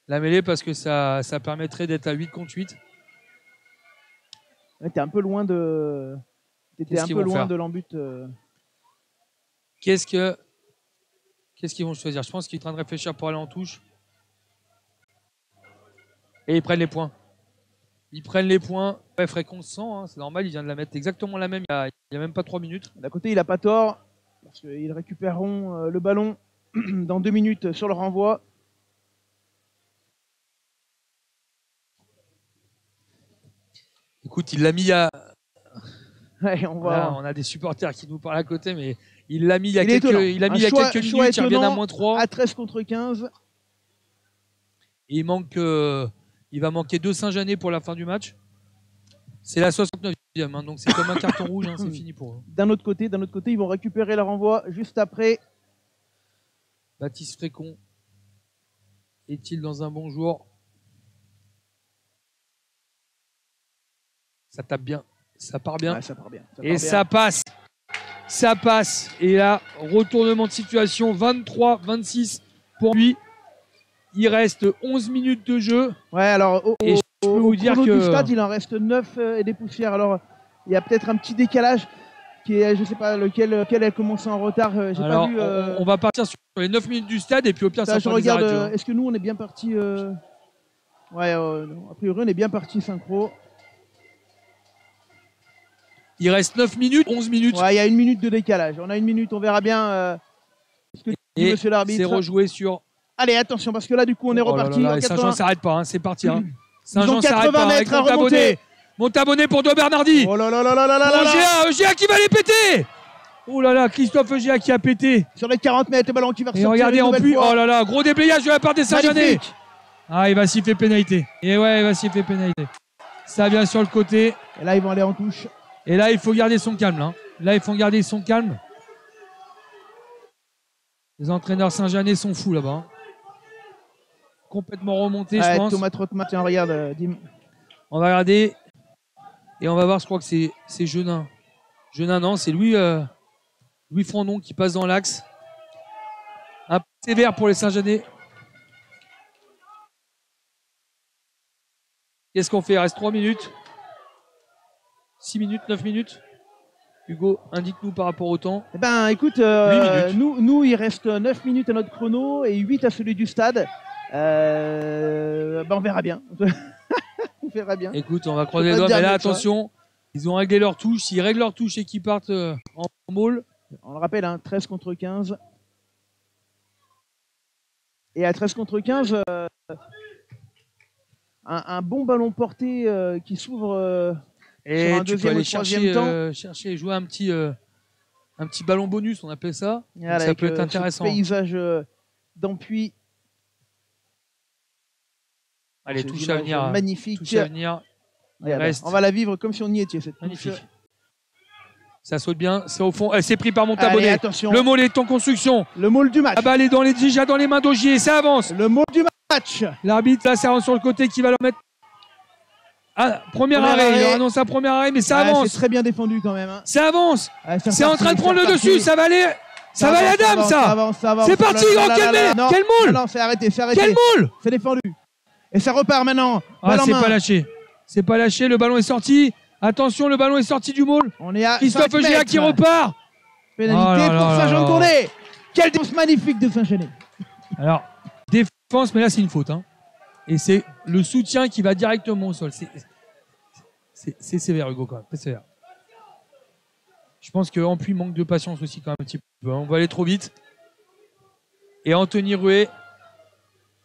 La mêlée parce que ça permettrait d'être à 8 contre 8. Ouais, t'es un peu loin de. T'étais Qu'est-ce un qu'ils peu vont loin faire de l'embut. Qu'est-ce qu'ils vont choisir? Je pense qu'ils sont en train de réfléchir pour aller en touche. Et ils prennent les points. Ils prennent les points. Ouais, Frécon se sent, hein, c'est normal, il vient de la mettre exactement la même il y a même pas 3 minutes. D'un côté, il a pas tort, parce qu'ils récupéreront le ballon dans 2 minutes sur le renvoi. Écoute, il l'a mis à. Ouais, on Là, va. on a des supporters qui nous parlent à côté, mais il l'a mis il y a Il est quelques, étonnant. il a mis Un il y a choix- quelques choix minutes, il revient à étonnant. moins 3. À 13 contre 15. Et il va manquer 2 Saint-Jeanais pour la fin du match. C'est la 69e, hein, donc c'est comme un carton rouge, hein, c'est fini pour eux. D'un autre côté, ils vont récupérer le renvoi juste après. Baptiste Frécon est-il dans un bon jour? Ça tape bien, ça part bien. Ouais, ça part bien. Et ça passe. Ça passe. Et là, retournement de situation, 23-26 pour lui. Il reste 11 minutes de jeu. Ouais, alors Et je peux au vous dire chrono du que- stade, il en reste 9 et des poussières. Alors, il y a peut-être un petit décalage qui est, je sais pas lequel a commencé en retard. J'ai Alors, pas vu. on va partir sur les 9 minutes du stade et puis au pire, ça je fera des regarde. arrêts de jeu, hein. Est-ce que nous, on est bien parti Ouais, non, a priori, on est bien parti synchro. Il reste 9 minutes, 11 minutes. Ouais, il y a 1 minute de décalage. On a 1 minute, on verra bien ce que dit Et monsieur l'arbitre. c'est rejoué sur. Allez, attention, parce que là, du coup, on est Oh là reparti. là là, en et 80. Saint-Jean s'arrête pas, hein, c'est parti. Hein. Ils Saint-Jean ont s'arrête 80 pas avec mètres à Montabonnet. remonter. Montabonnet pour De Bernardi. Oh là là là là là là là là. Eugéa qui va les péter. Oh là là, Christophe Eugéa qui a pété. Sur les 40 mètres, le ballon qui va Et ressortir. regardez une en nouvelle plus, fois. oh là là, gros déblayage de la part des Saint-Jeanais. Magnifique. Ah, il va siffler pénalité. Et ouais, il va siffler pénalité. Ça vient sur le côté. Et là, ils vont aller en touche. Et là, il faut garder son calme. Là, il faut garder son calme. Les entraîneurs Saint-Jeanais sont fous là-bas. Complètement remontés, je pense. Thomas Trotman, tiens, regarde, Dim. On va regarder. Et on va voir, je crois que c'est Genin. Genin, non, c'est Louis Frandon qui passe dans l'axe. Un peu sévère pour les Saint-Jeanais. Qu'est-ce qu'on fait? Il reste 3 minutes. 6 minutes, 9 minutes. Hugo, indique-nous par rapport au temps. Eh ben, écoute, nous, il reste 9 minutes à notre chrono et 8 à celui du stade. On verra bien. On verra bien. Écoute, on va croiser les doigts, mais là, attention, ils ont réglé leur touche. S'ils règlent leur touche et qu'ils partent en maul. On le rappelle, 13 contre 15. Et à 13 contre 15, un bon ballon porté qui s'ouvre et sur un tu deuxième peux ou aller troisième temps. chercher et jouer un petit ballon bonus, on appelle ça. Voilà, ça peut être intéressant. Ce paysage d'Ampuis. Allez, touche à venir. Magnifique. Touche à venir. On va la vivre comme si on y était. Cette magnifique. Touche. Ça saute bien, c'est au fond. C'est pris par Montabonnet. Attention. Le môle est en construction. Le môle du match. La balle est déjà dans les mains d'Augier. Ça avance. Le môle du match. L'arbitre, là, ça avance sur le côté qui va leur mettre. Ah, premier arrêt. Il annonce un premier arrêt, mais ça avance. C'est très bien défendu quand même. Ça avance. C'est en train de prendre le dessus. Ça va aller. Ça va aller à dame, ça. C'est parti. Quel môle. Non, c'est arrêté. Quel môle. C'est défendu. Et ça repart maintenant. Ah, c'est pas lâché. C'est pas lâché. Le ballon est sorti. Attention, le ballon est sorti du môle. On est à Christophe Augier qui repart. Pénalité pour Saint-Jean-de-Condé. Quelle défense magnifique de Saint-Jeanais. Alors, défense, mais là, c'est une faute. Et c'est le soutien qui va directement au sol. C'est sévère, Hugo, quand même. C'est sévère. Je pense qu'Ampuis manque de patience aussi, quand même, un petit peu. On va aller trop vite. Et Anthony Ruet.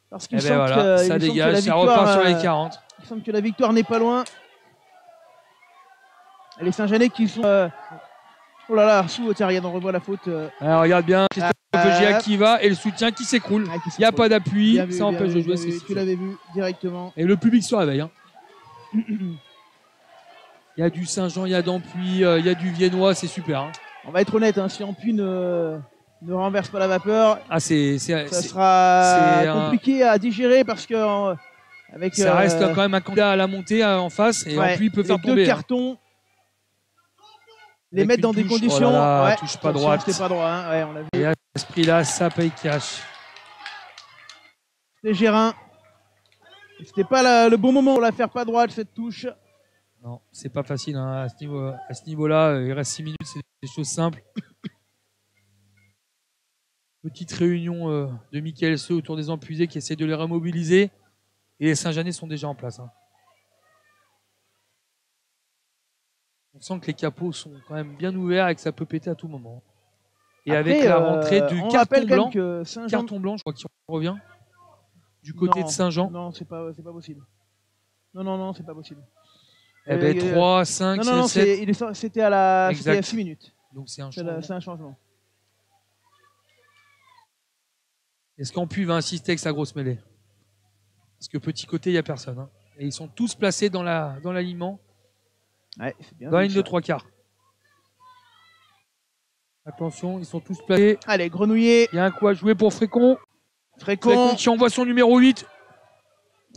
Parce qu'il ça dégage, ça repart sur les 40. Il semble que la victoire n'est pas loin. Et les Saint-Jeanais qui sont... Oh là là, sous, tiens, regarde, on revoit la faute. Alors, regarde bien, Christophe Augier qui va et le soutien qui s'écroule. Il n'y a pas d'appui, ça empêche de jouer. Tu l'avais vu directement. Et le public se réveille. Il y a du Saint-Jean, il y a d'Ampuis, il y a du Viennois, c'est super. On va être honnête, si Ampuis ne renverse pas la vapeur, ça sera compliqué à digérer parce que ça reste quand même un candidat à la montée en face et Ampuis peut faire tomber. 2 cartons, les mettre dans des conditions. Oh là là, touche pas droite. C'était pas droit, on l'a vu. Et à ce prix-là, ça paye cash. C'est Gérin. C'était pas le bon moment pour la faire pas droite, cette touche. Non, c'est pas facile à ce niveau-là. Il reste 6 minutes, c'est des choses simples. Petite réunion de Michael Seu autour des Empuisés qui essaie de les remobiliser. Et les Saint-Jeanais sont déjà en place. On sent que les capots sont quand même bien ouverts et que ça peut péter à tout moment. Et après, avec la rentrée du carton blanc, je crois qu'il revient du côté de Saint-Jean. Non, c'est pas possible. Non, c'est pas possible. 3, 5, 6, 7. C'était à 6 minutes. Donc c'est un changement. C'est un changement. Est-ce qu'Ampuis va insister avec sa grosse mêlée? Parce que petit côté, il n'y a personne. Et ils sont tous placés dans l'alignement. Ouais, c'est bien. Dans la ligne de 3 quarts. Attention, ils sont tous placés. Allez, Grenouillet. Il y a un coup à jouer pour Frécon. Frécon qui envoie son numéro 8.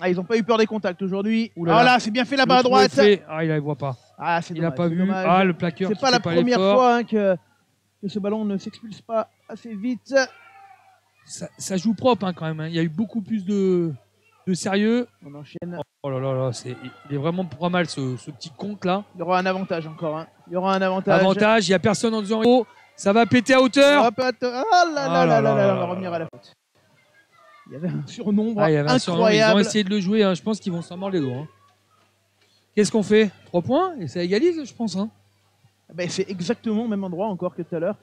Ils n'ont pas eu peur des contacts aujourd'hui. Là, c'est bien fait là-bas à droite. Il ne voit pas. Il n'a pas vu. Dommage. Le plaqueur. C'est pas la première fois que ce ballon ne s'expulse pas assez vite. Ça joue propre quand même. Il y a eu beaucoup plus de sérieux. On enchaîne. Oh là là, il est vraiment pas mal ce petit compte là. Il y aura un avantage encore. Il y aura un avantage. Il n'y a personne en disant oh, ça va péter à hauteur. On va revenir à la faute. Il y avait un surnombre incroyable. Ils ont essayé de le jouer. Je pense qu'ils vont s'en mordre les doigts. Qu'est-ce qu'on fait? 3 points et ça égalise, je pense. C'est exactement au même endroit encore que tout à l'heure.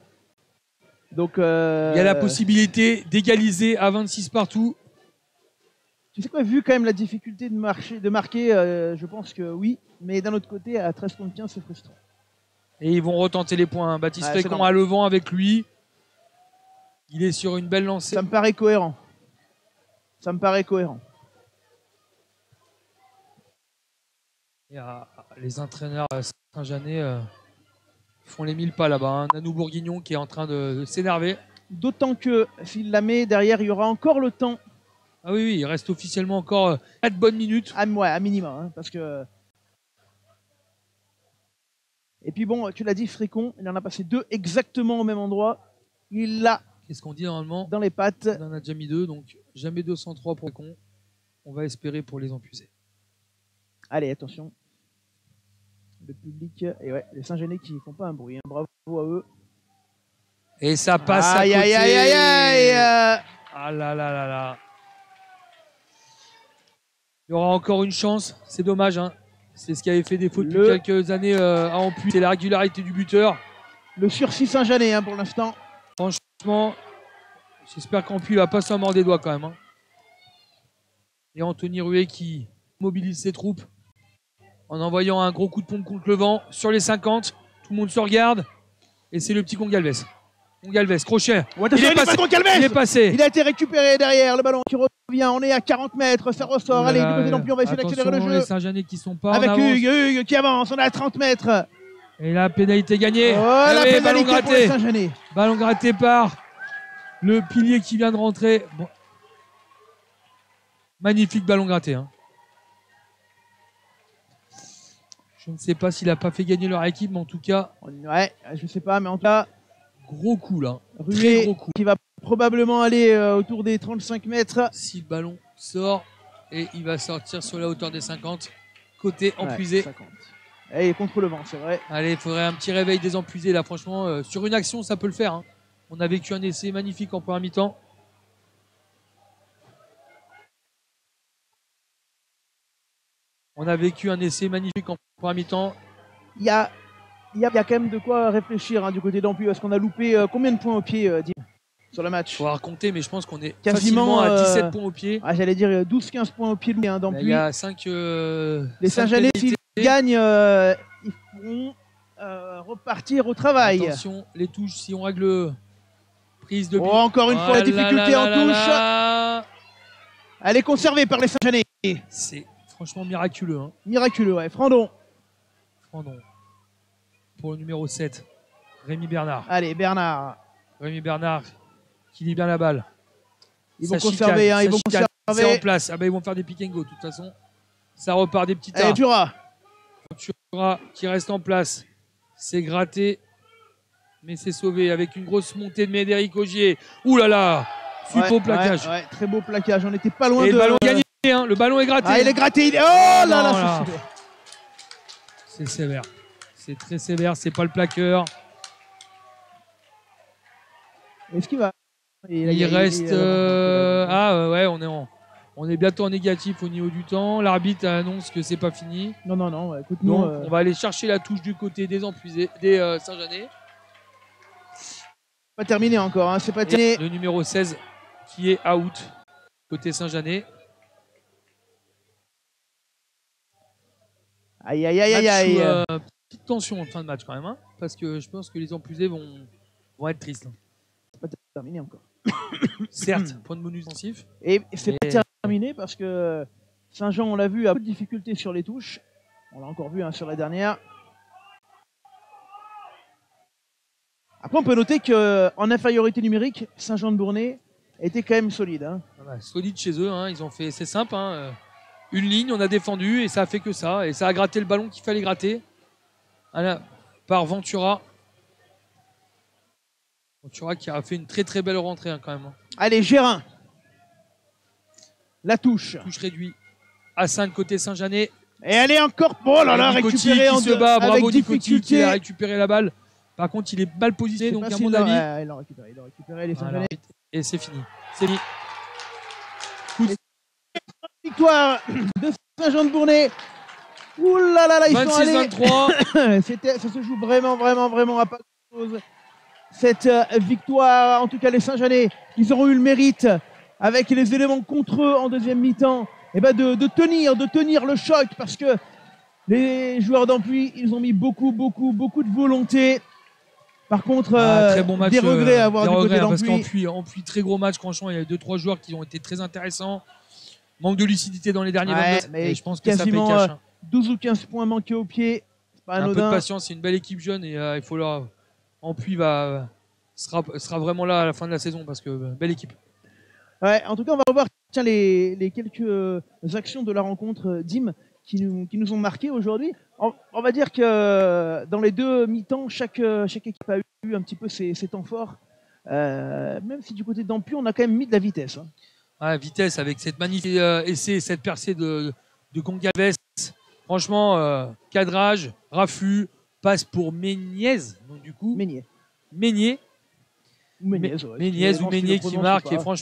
Donc, il y a la possibilité d'égaliser à 26 partout. Tu sais quoi, vu quand même la difficulté de marquer, je pense que oui. Mais d'un autre côté, à 13 contre 15, c'est frustrant. Et ils vont retenter les points. Baptiste Frécon a le vent avec lui. Il est sur une belle lancée. Ça me paraît cohérent. Et à Les entraîneurs Saint-Jeanais font les 1000 pas là-bas. Hein. Nanou Bourguignon qui est en train de s'énerver. D'autant que s'il la met derrière, il y aura encore le temps. Ah oui, il reste officiellement encore 4 bonnes minutes. Ouais, à minima. Hein, parce que... Et puis bon, tu l'as dit, Frécon, il en a passé 2 exactement au même endroit. Il l'a Qu'est-ce qu'on dit normalement? dans les pattes. On en a déjà mis 2, donc jamais 203 pour Frécon. On va espérer pour les Empusés. Allez, attention. Le public, et ouais, les Saint-Jeanais qui font pas un bruit. Hein. Bravo à eux. Et ça passe à Aïe, côté. aïe, aïe, aïe, aïe. Ah là là là là. Il y aura encore une chance. C'est dommage. Hein. C'est ce qui avait fait défaut depuis quelques années à Ampuis. C'est la régularité du buteur. Le sursis Saint-Jeanais hein, pour l'instant. Franchement, j'espère qu'Ampuis va pas s'en mordre les doigts quand même. Hein. Et Anthony Ruet qui mobilise ses troupes en envoyant un gros coup de pompe contre le vent sur les 50. Tout le monde se regarde. Et c'est le petit Gongalves. Gongalves, crochet. Oh, il est passé. Il a été récupéré derrière. Le ballon qui revient. On est à 40 mètres. Ça ressort. Allez, du côté d'Ampuis, on va essayer d'accélérer le jeu. Les Saint-Jeanais qui sont pas avec en avance. Hugues qui avance. On est à 30 mètres. Et la pénalité gagnée. Oh, la pénalité ballon gratté. pour les Saint-Jeanais. Ballon gratté par le pilier qui vient de rentrer. Bon. Magnifique ballon gratté. Hein. Je ne sais pas s'il n'a pas fait gagner leur équipe, mais en tout cas... Ouais, je ne sais pas, mais en tout cas... Gros coup, là. Ruet, très gros coup. Qui va probablement aller autour des 35 mètres. Si le ballon sort, et il va sortir sur la hauteur des 50. Côté Empuisé. Ouais, et contre le vent, c'est vrai. Allez, il faudrait un petit réveil des Empuisés, là, franchement. Sur une action, ça peut le faire. Hein. On a vécu un essai magnifique en première mi-temps. On a vécu un essai magnifique en première mi-temps. Il y a quand même de quoi réfléchir hein, du côté d'Ampuis. Est-ce qu'on a loupé combien de points au pied, Dim, sur le match? Il faudra compter, mais je pense qu'on est quasiment facilement à 17 points au pied. Ah, j'allais dire 12-15 points au pied hein, d'Ampuis. Il y a 5 les Saint-Jeanais, s'ils gagnent, ils pourront repartir au travail. Attention, les touches, si on règle prise de but. Oh, encore une fois, la difficulté en touche. Elle est conservée par les Saint-Jeanais. C'est franchement miraculeux. Hein. Miraculeux, ouais. Frandon. Pour le numéro 7, Rémi Bernard. Allez, Bernard. Rémi Bernard qui lit bien la balle. Ils vont conserver, hein, ils vont conserver. C'est en place. Ah bah, ils vont faire des pick and go, de toute façon. Ça repart des petits tas. Allez, Dura qui reste en place. C'est gratté, mais c'est sauvé avec une grosse montée de Médéric Augier. Ouh là là, super plaquage. Ouais, très beau plaquage. On n'était pas loin Et le ballon gagné, hein. Le ballon est gratté. Ah, il est gratté. Oh là là, c'est sévère. C'est très sévère, c'est pas le plaqueur. Est-ce qu'il va Il reste. Ouais, on est bientôt en négatif au niveau du temps. L'arbitre annonce que c'est pas fini. Non. Écoute, donc on va aller chercher la touche du côté des Empuisés, des Saint-Jeanais. Pas terminé encore, hein, c'est pas terminé. Le numéro 16 qui est out côté Saint-Jeanais. Aïe. Petite tension en fin de match quand même, hein, parce que je pense que les Empuisés vont être tristes. Hein. C'est pas terminé encore. Certes, point de bonus offensif. Et c'est pas terminé parce que Saint-Jean, on l'a vu, a beaucoup de difficultés sur les touches. On l'a encore vu hein, sur la dernière. Après, on peut noter qu'en infériorité numérique, Saint-Jean-de-Bournay était quand même solide. Hein. Solide chez eux, hein. Ils ont fait, c'est simple. Hein. Une ligne, on a défendu et ça a fait que ça. Et ça a gratté le ballon qu'il fallait gratter. Par Ventura. Ventura qui a fait une très très belle rentrée hein, quand même. Hein. Allez, Gérin. La touche. Touche réduite à 5 côté Saint-Jeanais. Et elle est encore. Oh là là, récupérée en se bat. Bravo difficulté. Nicotti qui a récupéré la balle. Par contre, il est mal positionné, donc à mon avis. Il a récupéré les Saint-Jeanais. Et c'est fini. C'est fini. Victoire de Saint-Jean-de-Bournay. Ouh là là, ils sont allés. 26-23. Ça se joue vraiment à pas grand-chose. Cette victoire, en tout cas les Saint-Jeanais, ils auront eu le mérite avec les éléments contre eux en deuxième mi-temps, de tenir le choc parce que les joueurs d'Ampuis, ils ont mis beaucoup de volonté. Par contre, très bon match, des regrets à avoir du côté d'Ampuis. Parce qu'Ampuis, très gros match, franchement, il y a 2-3 joueurs qui ont été très intéressants. Manque de lucidité dans les derniers 22. Mais et je pense que ça paye cash. 12 ou 15 points manqués au pied. C'est pas Un peu de anodin. patience, c'est une belle équipe jeune et il faut leur. Ampuis sera vraiment là à la fin de la saison parce que belle équipe. Ouais, en tout cas, on va revoir tiens, les quelques actions de la rencontre d'Im qui nous ont marqué aujourd'hui. On va dire que dans les deux mi-temps, chaque équipe a eu un petit peu ses temps forts. Même si du côté d'Ampuis, on a quand même mis de la vitesse. Hein. Ouais, vitesse avec cette magnifique essai, cette percée de Gongalves. Franchement, cadrage, Raffut, passe pour Méniez. Donc du coup, Meignier. Ménier. Ou Méniez, ouais. Méniez ou Ménier qui marque. Et franchement,